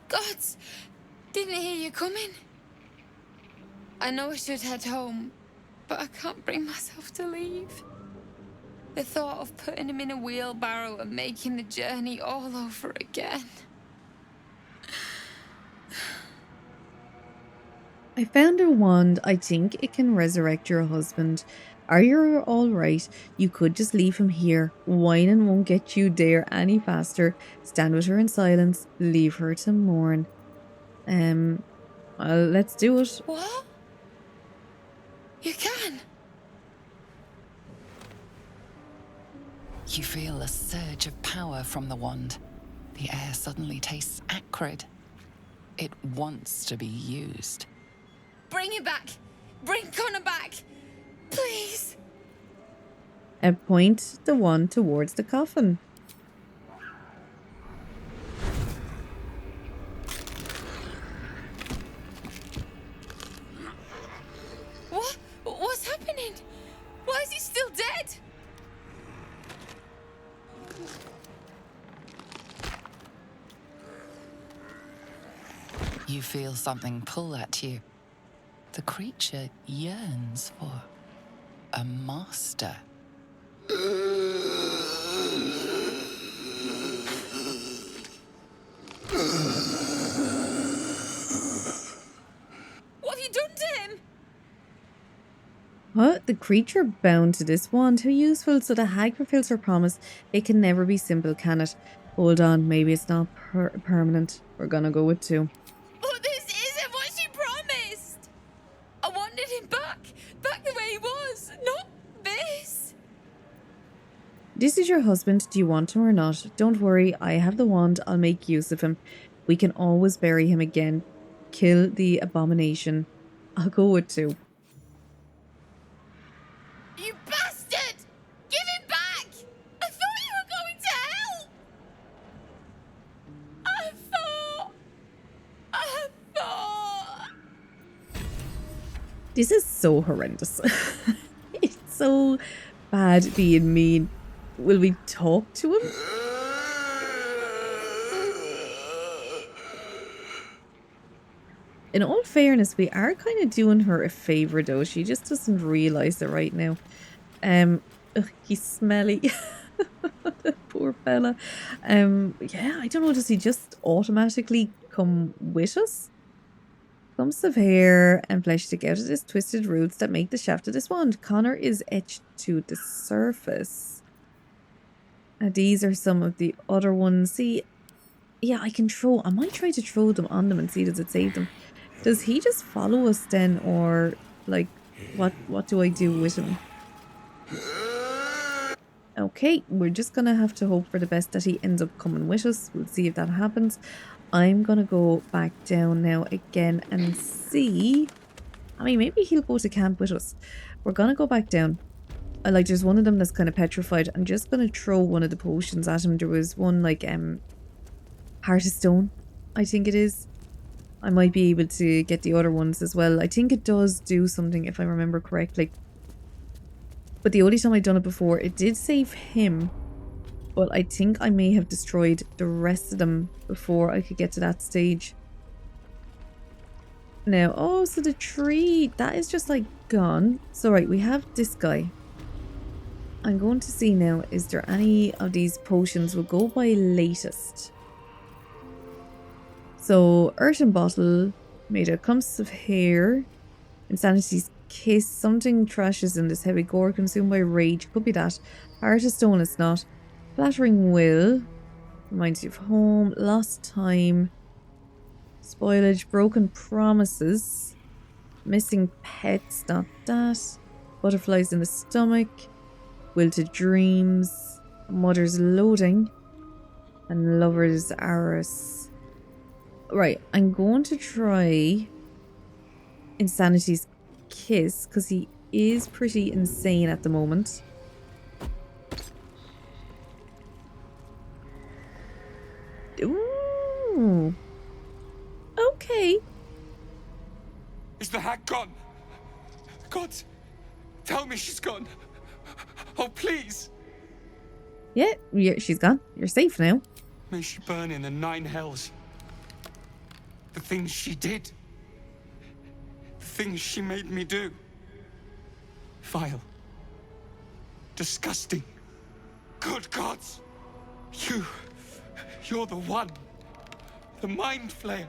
Gods! Didn't hear you coming. I know I should head home, but I can't bring myself to leave. The thought of putting him in a wheelbarrow and making the journey all over again. I found a wand. I think it can resurrect your husband. Are you alright? You could just leave him here. Whining won't get you there any faster. Stand with her in silence. Leave her to mourn. Well, let's do it. What? You can? You feel a surge of power from the wand. The air suddenly tastes acrid. It wants to be used. Bring it back! Bring Connor back! Please! Point the wand towards the coffin. What? What's happening? Why is he still dead? You feel something pull at you. The creature yearns for a master. What have you done to him? What? The creature bound to this wand? How useful. So the hag fulfills her promise. It can never be simple, can it? Hold on, maybe it's not permanent. We're gonna go with 2. But this isn't what she promised! I wanted him back! Back the way he was! Not this! This is your husband. Do you want him or not? Don't worry, I have the wand. I'll make use of him. We can always bury him again. Kill the abomination. I'll go with 2. This is so horrendous. It's so bad being mean. Will we talk to him? In all fairness, we are kind of doing her a favor though. She just doesn't realize it right now. Ugh, he's smelly. Poor fella. Yeah, I don't know. Does he just automatically come with us? Clumps of hair and flesh stick out of this twisted roots that make the shaft of this wand. Connor is etched to the surface. These are some of the other ones. See, yeah, I can throw. I might try to throw them on them and see does it save them. Does he just follow us then, or like what do I do with him? Okay, we're just gonna have to hope for the best that he ends up coming with us. We'll see if that happens. I'm gonna go back down now again and see. I mean, maybe he'll go to camp with us. We're gonna go back down. Like, there's one of them that's kind of petrified. I'm just gonna throw one of the potions at him. There was one like Heart of Stone, I think it is. I might be able to get the other ones as well. I think it does do something if I remember correctly. But the only time I'd done it before, it did save him. But I think I may have destroyed the rest of them before I could get to that stage. Now, oh, so the tree, that is just like gone. So right, we have this guy. I'm going to see now, is there any of these potions will go by latest? So, earthen bottle, made of clumps of hair, insanity's kiss, something trashes in this heavy gore, consumed by rage, could be that. Heart of Stone, it's not. Flattering will, reminds you of home, lost time, spoilage, broken promises, missing pets, not that. Butterflies in the stomach, wilted dreams, mother's loading, and lover's arras. Right, I'm going to try Insanity's kiss because he is pretty insane at the moment. Ooh. Okay. Is the hag gone? God, tell me she's gone. Oh, please. Yeah, she's gone. You're safe now. May she burn in the 9 hells. The things she did. The things she made me do. Vile. Disgusting. Good gods. You're the one. The mind flayer.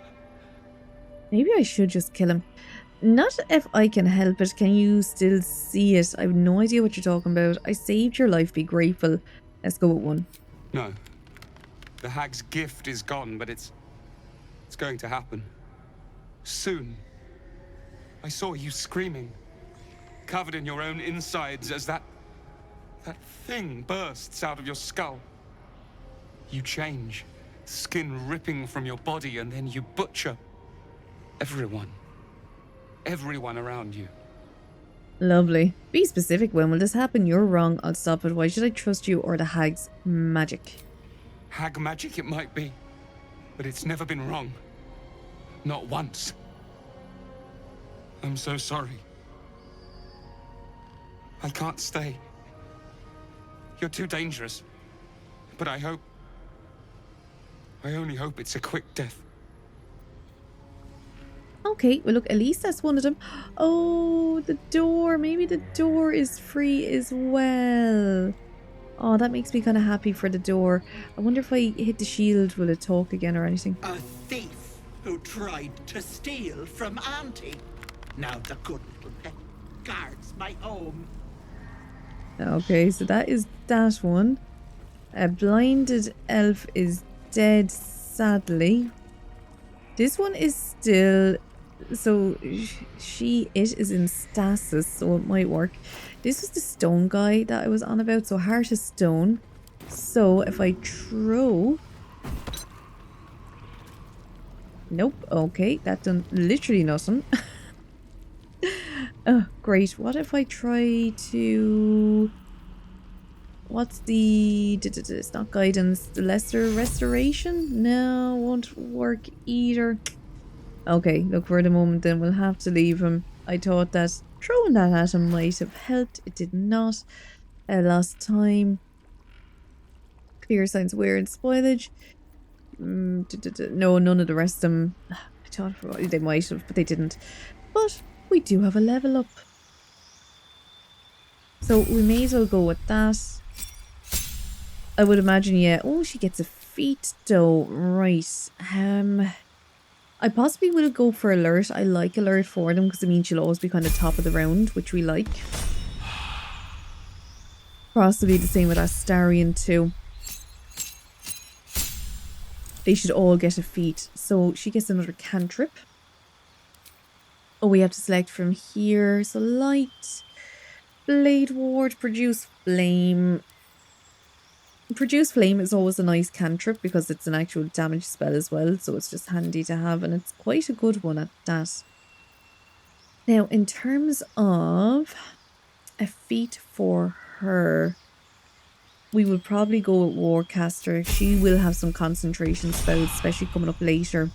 Maybe I should just kill him. Not if I can help it. Can you still see it? I have no idea what you're talking about. I saved your life. Be grateful. Let's go with one. No. The hag's gift is gone, but it's going to happen. Soon. I saw you screaming, covered in your own insides as that thing bursts out of your skull. You change, skin ripping from your body, and then you butcher everyone around you. Lovely. Be specific. When will this happen? You're wrong. I'll stop it. Why should I trust you or the hag's magic? Hag magic it might be, but it's never been wrong. Not once. I'm so sorry. I can't stay. You're too dangerous. But I only hope it's a quick death. Okay, well look, at least that's one of them. Oh, the door. Maybe the door is free as well. Oh, that makes me kind of happy for the door. I wonder if I hit the shield, will it talk again or anything? A thief who tried to steal from Auntie. Now the good little pet guards my home. Okay, so that is that one. A blinded elf is dead, sadly. This one is still... So, it is in stasis, so it might work. This was the stone guy that I was on about, so Heart of Stone. So, if I throw... Nope, okay, that done literally nothing. Oh, great. What if I try to... What's the... It's not guidance. The lesser restoration? No, won't work either. Okay, look, for the moment then we'll have to leave him. I thought that throwing that at him might have helped. It did not. I lost time. Clear signs of wear and spoilage. No, none of the rest of them. I thought they might have, but they didn't. But we do have a level up. So we may as well go with that. I would imagine, yeah. Oh, she gets a feat though. Right. I possibly will go for alert. I like alert for them because it means she'll always be kind of top of the round, which we like. Possibly the same with Astarion too. They should all get a feat. So she gets another cantrip. Oh, we have to select from here. So light, blade ward, produce flame. Produce flame is always a nice cantrip because it's an actual damage spell as well. So it's just handy to have, and it's quite a good one at that. Now, in terms of a feat for her, we would probably go with Warcaster. She will have some concentration spells, especially coming up later.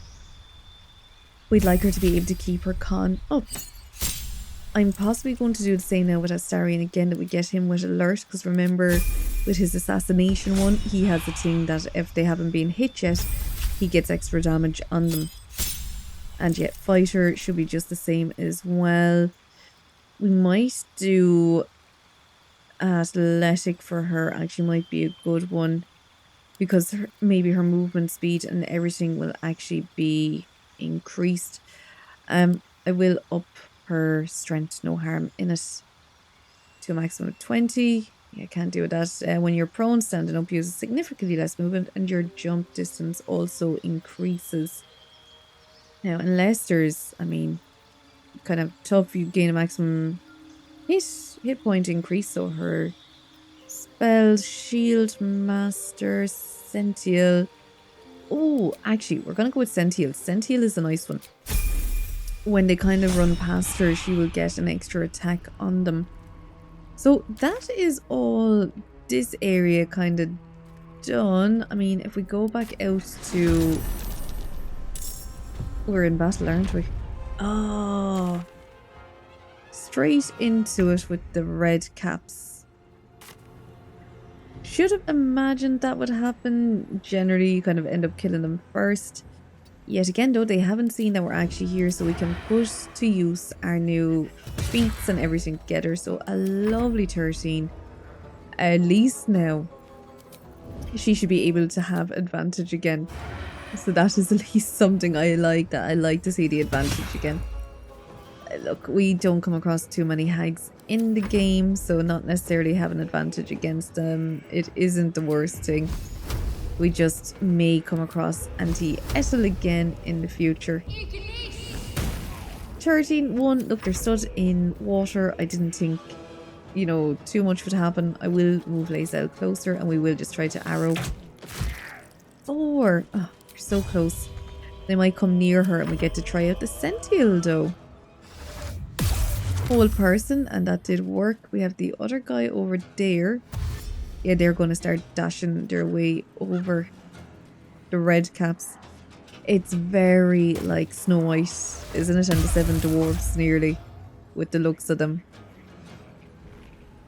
We'd like her to be able to keep her con up. I'm possibly going to do the same now with Astarion again, that we get him with alert, because remember with his assassination one, he has a thing that if they haven't been hit yet, he gets extra damage on them. And yet fighter should be just the same as well. We might do athletic for her, actually might be a good one, because maybe her movement speed and everything will actually be increased. I will up her strength, no harm in it, to a maximum of 20. Yeah, can't do that. When you're prone, standing up uses significantly less movement, and your jump distance also increases. Now, unless there's, I mean, kind of tough, you gain a maximum hit point increase. So her spell, shield master, sential. Oh, actually, we're gonna go with sential. Sential is a nice one. When they kind of run past her, she will get an extra attack on them. So that is all this area kind of done. I mean, if we go back out to... We're in battle, aren't we? Oh, straight into it with the red caps. Should have imagined that would happen. Generally, you kind of end up killing them first. Yet again, though, they haven't seen that we're actually here, so we can put to use our new feats and everything together. So a lovely 13. At least now, she should be able to have advantage again. So that is at least something I like, that I like to see the advantage again. Look, we don't come across too many hags in the game, so not necessarily have an advantage against them. It isn't the worst thing. We just may come across Ethel again in the future. 13-1. Look, they're stood in water. I didn't think, you know, too much would happen. I will move Lae'zel closer, and we will just try to arrow. 4. Oh, we're so close. They might come near her, and we get to try out the sential, though. Whole person, and that did work. We have the other guy over there. Yeah, they're going to start dashing their way over the red caps. It's very like Snow White, isn't it? And the 7 dwarves nearly, with the looks of them.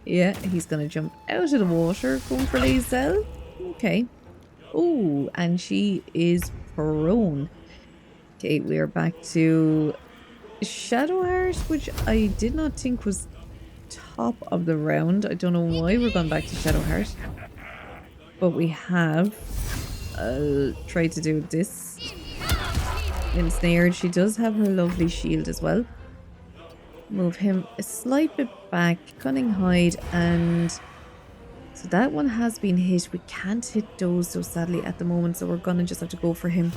Yeah, he's going to jump out of the water, going for Lae'zel. Okay. Oh, and she is prone. Okay, we are back to Shadowheart, which I did not think was top of the round. I don't know why we're going back to Shadowheart, but we have. I'll try to do this. Ensnared. She does have her lovely shield as well. Move him a slight bit back. Cunning Hide, and so that one has been hit. We can't hit those, so sadly at the moment, so we're gonna just have to go for him.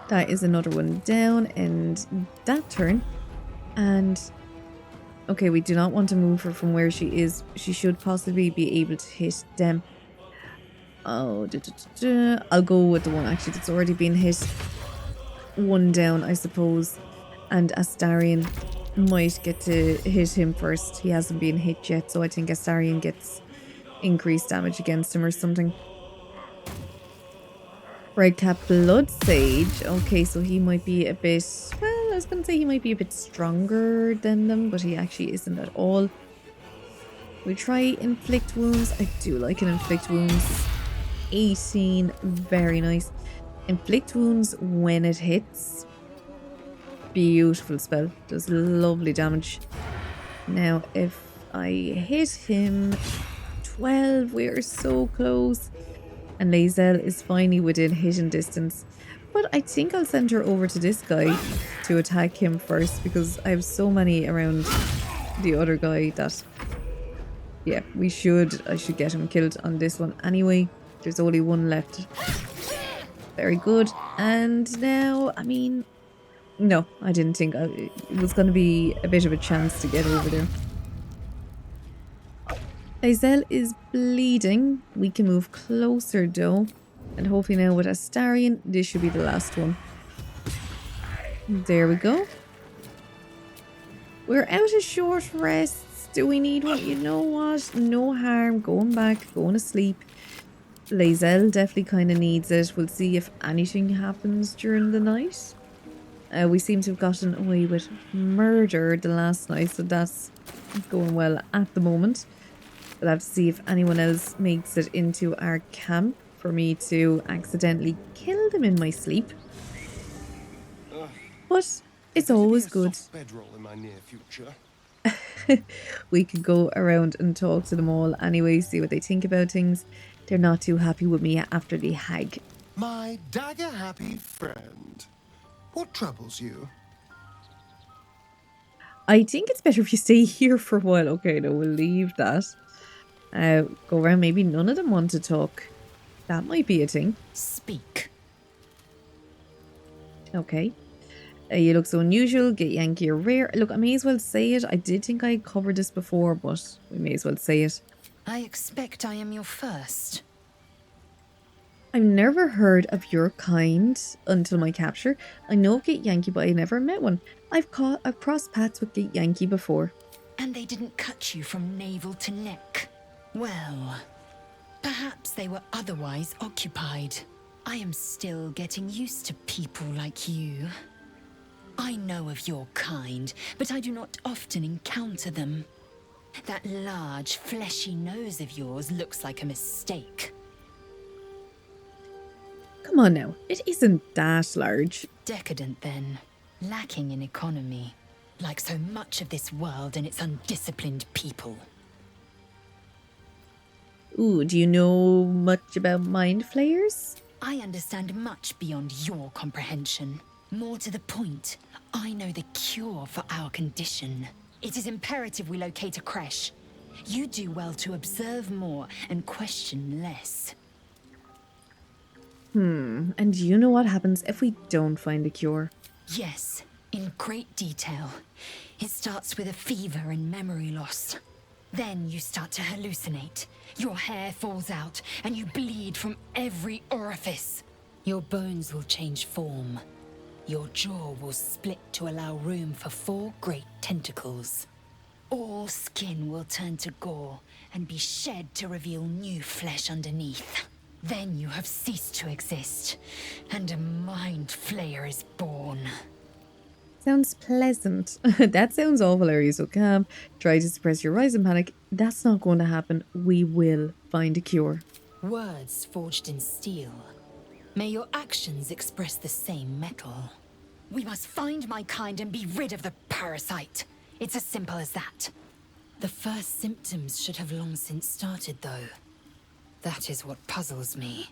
That is another one down, and that turn. And okay, we do not want to move her from where she is. She should possibly be able to hit them. Oh, I'll go with the one actually that's already been hit. One down, I suppose. And Astarion might get to hit him first. He hasn't been hit yet, so I think Astarion gets increased damage against him or something. Redcap Blood Sage. Okay, so he might be a bit... Well, I was going to say he might be a bit stronger than them, but he actually isn't at all. We try inflict wounds. I do like an inflict wounds. 18, very nice. Inflict wounds when it hits. Beautiful spell. Does lovely damage. Now, if I hit him 12, we are so close. And Lae'zel is finally within hitting distance. But I think I'll send her over to this guy to attack him first, because I have so many around the other guy that, yeah, I should get him killed on this one anyway. There's only one left. Very good. And now, I mean, no, I didn't think it was going to be a bit of a chance to get over there. Lae'zel is bleeding. We can move closer though. And hopefully now with Astarion, this should be the last one. There we go. We're out of short rests. Do we need one? You know what? No harm going back, going to sleep. Lae'zel definitely kind of needs it. We'll see if anything happens during the night. We seem to have gotten away with murder the last night, so that's going well at the moment. We'll have to see if anyone else makes it into our camp for me to accidentally kill them in my sleep. But it's always good. Bedroll in my near future. We could go around and talk to them all anyway, see what they think about things. They're not too happy with me after the hag. My dagger-happy friend. What troubles you? I think it's better if you stay here for a while. Okay, no, we'll leave that. Go around. Maybe none of them want to talk. That might be a thing. Speak. Okay. You look so unusual. Get Yankee or rare. Look, I may as well say it. I did think I covered this before, but we may as well say it. I expect I am your first. I've never heard of your kind until my capture. I know of Gate Yankee, but I never met one. I've crossed paths with Gate Yankee before. And they didn't cut you from navel to neck. Well, perhaps they were otherwise occupied. I am still getting used to people like you. I know of your kind, but I do not often encounter them. That large, fleshy nose of yours looks like a mistake. Come on now, it isn't that large. Decadent then, lacking in economy, like so much of this world and its undisciplined people. Ooh, do you know much about mind flayers? I understand much beyond your comprehension. More to the point, I know the cure for our condition. It is imperative we locate a creche. You do well to observe more and question less. And do you know what happens if we don't find a cure? Yes, in great detail. It starts with a fever and memory loss. Then you start to hallucinate. Your hair falls out and you bleed from every orifice. Your bones will change form. Your jaw will split to allow room for 4 great tentacles. All skin will turn to gore and be shed to reveal new flesh underneath. Then you have ceased to exist, and a mind flayer is born. Sounds pleasant. That sounds awful, Ari. So calm. Try to suppress your rise and panic. That's not going to happen. We will find a cure. Words forged in steel. May your actions express the same metal. We must find my kind and be rid of the parasite. It's as simple as that. The first symptoms should have long since started, though. That is what puzzles me.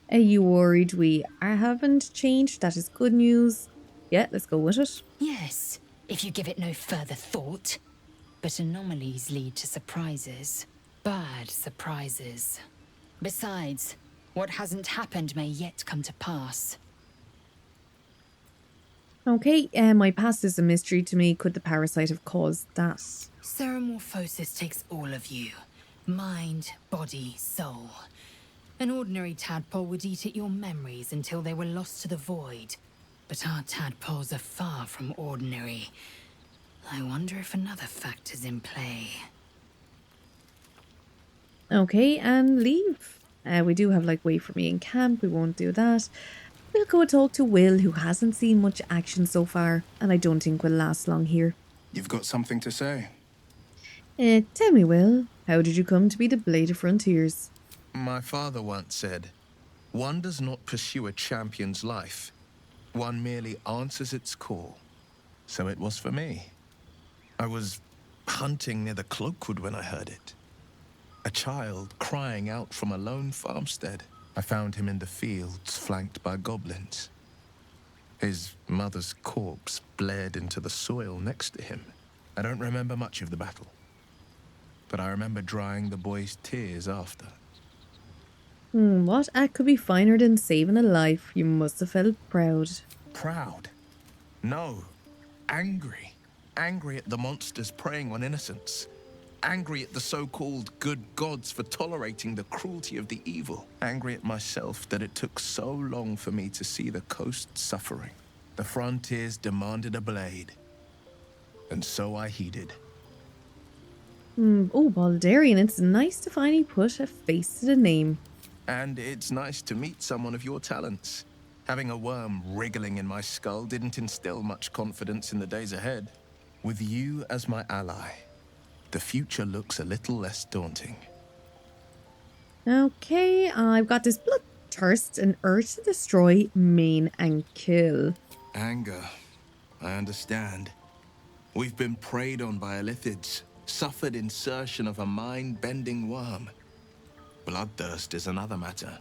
Are you worried we haven't changed? That is good news. Yeah, let's go with it. Yes, if you give it no further thought. But anomalies lead to surprises. Bad surprises. Besides, what hasn't happened may yet come to pass. Okay, my past is a mystery to me. Could the parasite have caused that? Ceremorphosis takes all of you. Mind, body, soul. An ordinary tadpole would eat at your memories until they were lost to the void. But our tadpoles are far from ordinary. I wonder if another factor's in play. Okay, and leave. We do have like wait for me in camp. We won't do that. we'll go talk to Will, who hasn't seen much action so far, and I don't think will last long here. You've got something to say? Tell me, Will, how did you come to be the Blade of Frontiers? My father once said, one does not pursue a champion's life. One merely answers its call. So it was for me. I was hunting near the Cloakwood when I heard it. A child crying out from a lone farmstead. I found him in the fields, flanked by goblins. His mother's corpse bled into the soil next to him. I don't remember much of the battle, but I remember drying the boy's tears after. What act could be finer than saving a life? You must have felt proud. Proud? No. Angry. Angry at the monsters preying on innocents. Angry at the so-called good gods for tolerating the cruelty of the evil. Angry at myself that it took so long for me to see the coast suffering. The frontiers demanded a blade. And so I heeded. Oh, Baldurian, it's nice to finally put a face to the name. And it's nice to meet someone of your talents. Having a worm wriggling in my skull didn't instill much confidence in the days ahead. With you as my ally, the future looks a little less daunting. Okay, I've got this bloodthirst and urge to destroy, maim, and kill. Anger. I understand. We've been preyed on by Illithids, suffered insertion of a mind-bending worm. Bloodthirst is another matter.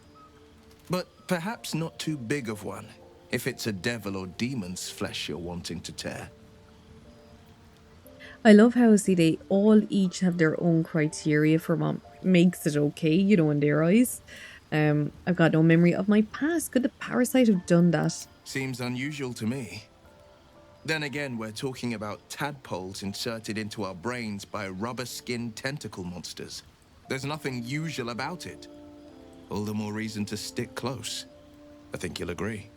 But perhaps not too big of one, if it's a devil or demon's flesh you're wanting to tear. I love how, see, they all each have their own criteria for what makes it okay, you know, in their eyes. I've got no memory of my past. Could the parasite have done that? Seems unusual to me. Then again, we're talking about tadpoles inserted into our brains by rubber-skinned tentacle monsters. There's nothing usual about it. All the more reason to stick close. I think you'll agree.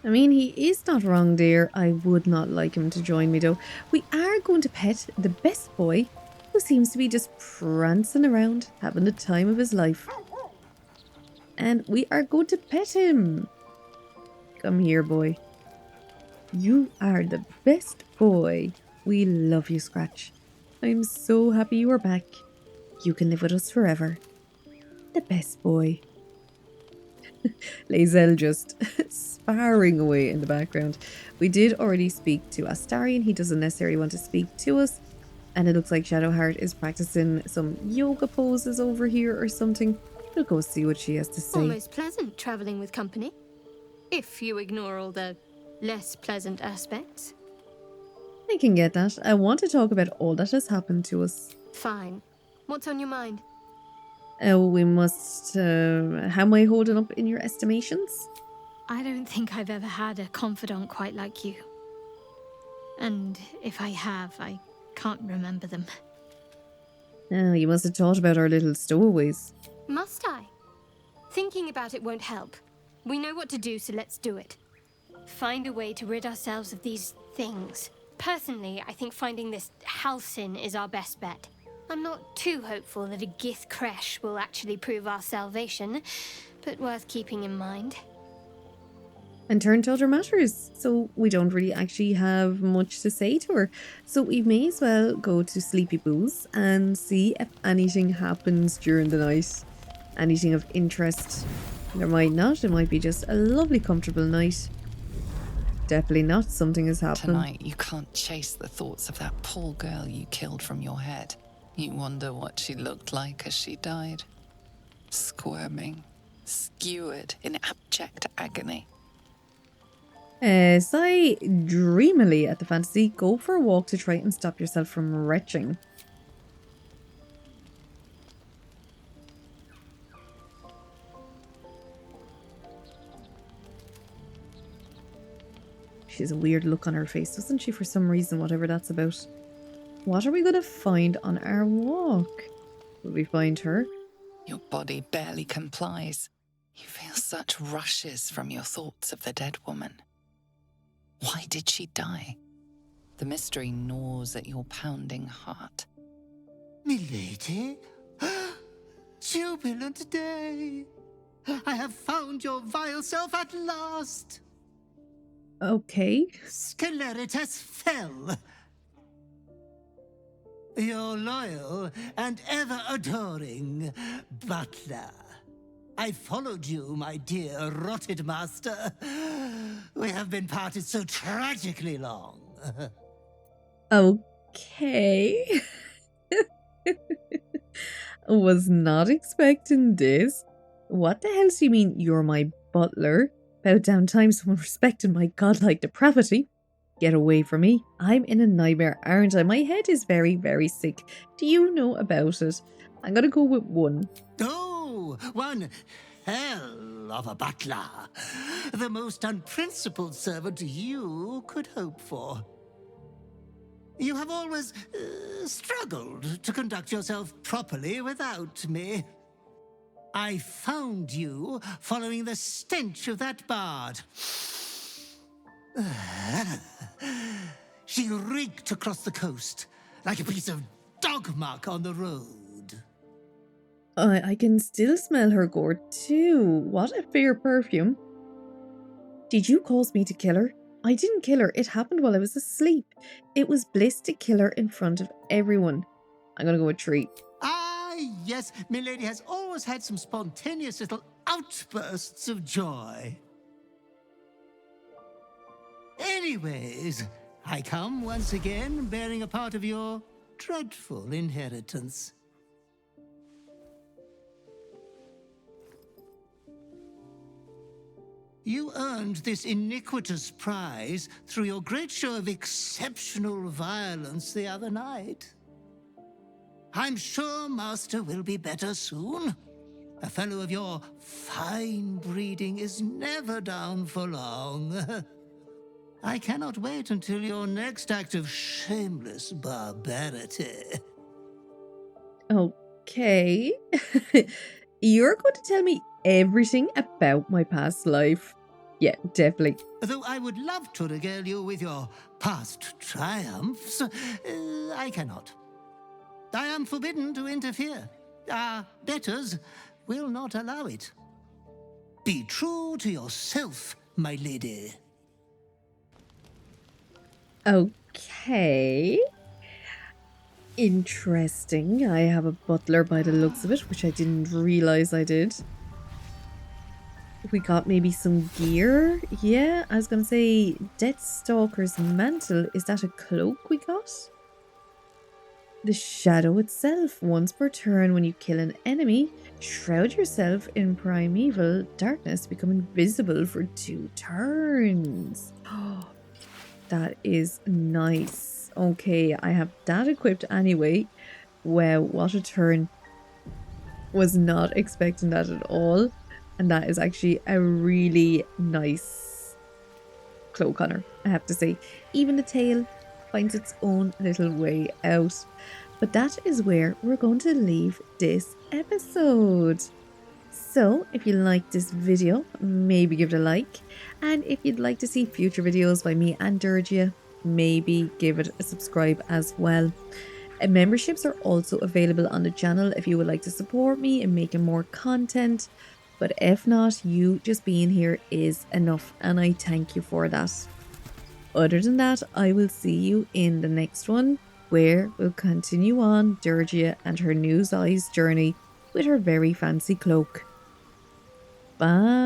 I mean, he is not wrong there. I would not like him to join me, though. We are going to pet the best boy, who seems to be just prancing around, having the time of his life. And we are going to pet him. Come here, boy. You are the best boy. We love you, Scratch. I'm so happy you are back. You can live with us forever. The best boy. Lae'zel just sparring away in the background. We did already speak to Astarion. He doesn't necessarily want to speak to us. And it looks like Shadowheart is practicing some yoga poses over here or something. We'll go see what she has to say. Almost pleasant traveling with company. If you ignore all the less pleasant aspects. I can get that. I want to talk about all that has happened to us. Fine. What's on your mind? We must... how am I holding up in your estimations? I don't think I've ever had a confidant quite like you. And if I have, I can't remember them. Oh, you must have thought about our little stowaways. Must I? Thinking about it won't help. We know what to do, so let's do it. Find a way to rid ourselves of these things. Personally, I think finding this Halcyon is our best bet. I'm not too hopeful that a Gith Kresh will actually prove our salvation, but worth keeping in mind. And turn to other matters. So we don't really actually have much to say to her. So we may as well go to Sleepy Boo's and see if anything happens during the night. Anything of interest. There might not. It might be just a lovely, comfortable night. Definitely not. Something is happening. Tonight, you can't chase the thoughts of that poor girl you killed from your head. You wonder what she looked like as she died. Squirming, skewered in abject agony. Sigh dreamily at the fantasy. Go for a walk to try and stop yourself from retching. She has a weird look on her face, doesn't she, for some reason, whatever that's about. What are we going to find on our walk? Will we find her? Your body barely complies. You feel such rushes from your thoughts of the dead woman. Why did she die? The mystery gnaws at your pounding heart. Milady? Jubilant day! I have found your vile self at last. Okay. Sceleritas fell. Your loyal and ever-adoring butler. I followed you, my dear rotted master. We have been parted so tragically long. Okay. Was not expecting this. What the hell do you mean you're my butler? About damn time someone respected my godlike depravity. Get away from me. I'm in a nightmare, aren't I? My head is very, very sick. Do you know about it? I'm gonna go with 1. Oh, one hell of a butler. The most unprincipled servant you could hope for. You have always struggled to conduct yourself properly without me. I found you following the stench of that bard. She reeked across the coast like a piece of dog muck on the road. I can still smell her gore too. What a fair perfume. Did you cause me to kill her? I didn't kill her. It happened while I was asleep. It was bliss to kill her in front of everyone. I'm gonna go with 3. Ah, yes, milady has always had some spontaneous little outbursts of joy. Anyways, I come once again bearing a part of your dreadful inheritance. You earned this iniquitous prize through your great show of exceptional violence the other night. I'm sure Master will be better soon. A fellow of your fine breeding is never down for long. I cannot wait until your next act of shameless barbarity. Okay. You're going to tell me everything about my past life. Yeah, definitely. Though I would love to regale you with your past triumphs, I cannot. I am forbidden to interfere. Our betters will not allow it. Be true to yourself, my lady. Okay. Interesting. I have a butler by the looks of it, which I didn't realize I did. We got maybe some gear. Yeah, I was going to say Deathstalker's mantle. Is that a cloak we got? The shadow itself. Once per turn when you kill an enemy, shroud yourself in primeval darkness, become invisible for 2 turns. That is nice. Okay, I have that equipped anyway. Wow, what a turn. Was not expecting that at all. And that is actually a really nice cloak on her, I have to say. Even the tail finds its own little way out. But that is where we're going to leave this episode. So if you liked this video, maybe give it a like. And if you'd like to see future videos by me and Durgia, maybe give it a subscribe as well. And memberships are also available on the channel if you would like to support me in making more content. But if not, you just being here is enough, and I thank you for that. Other than that, I will see you in the next one, where we'll continue on Durgia and her new size journey with her very fancy cloak. Bye.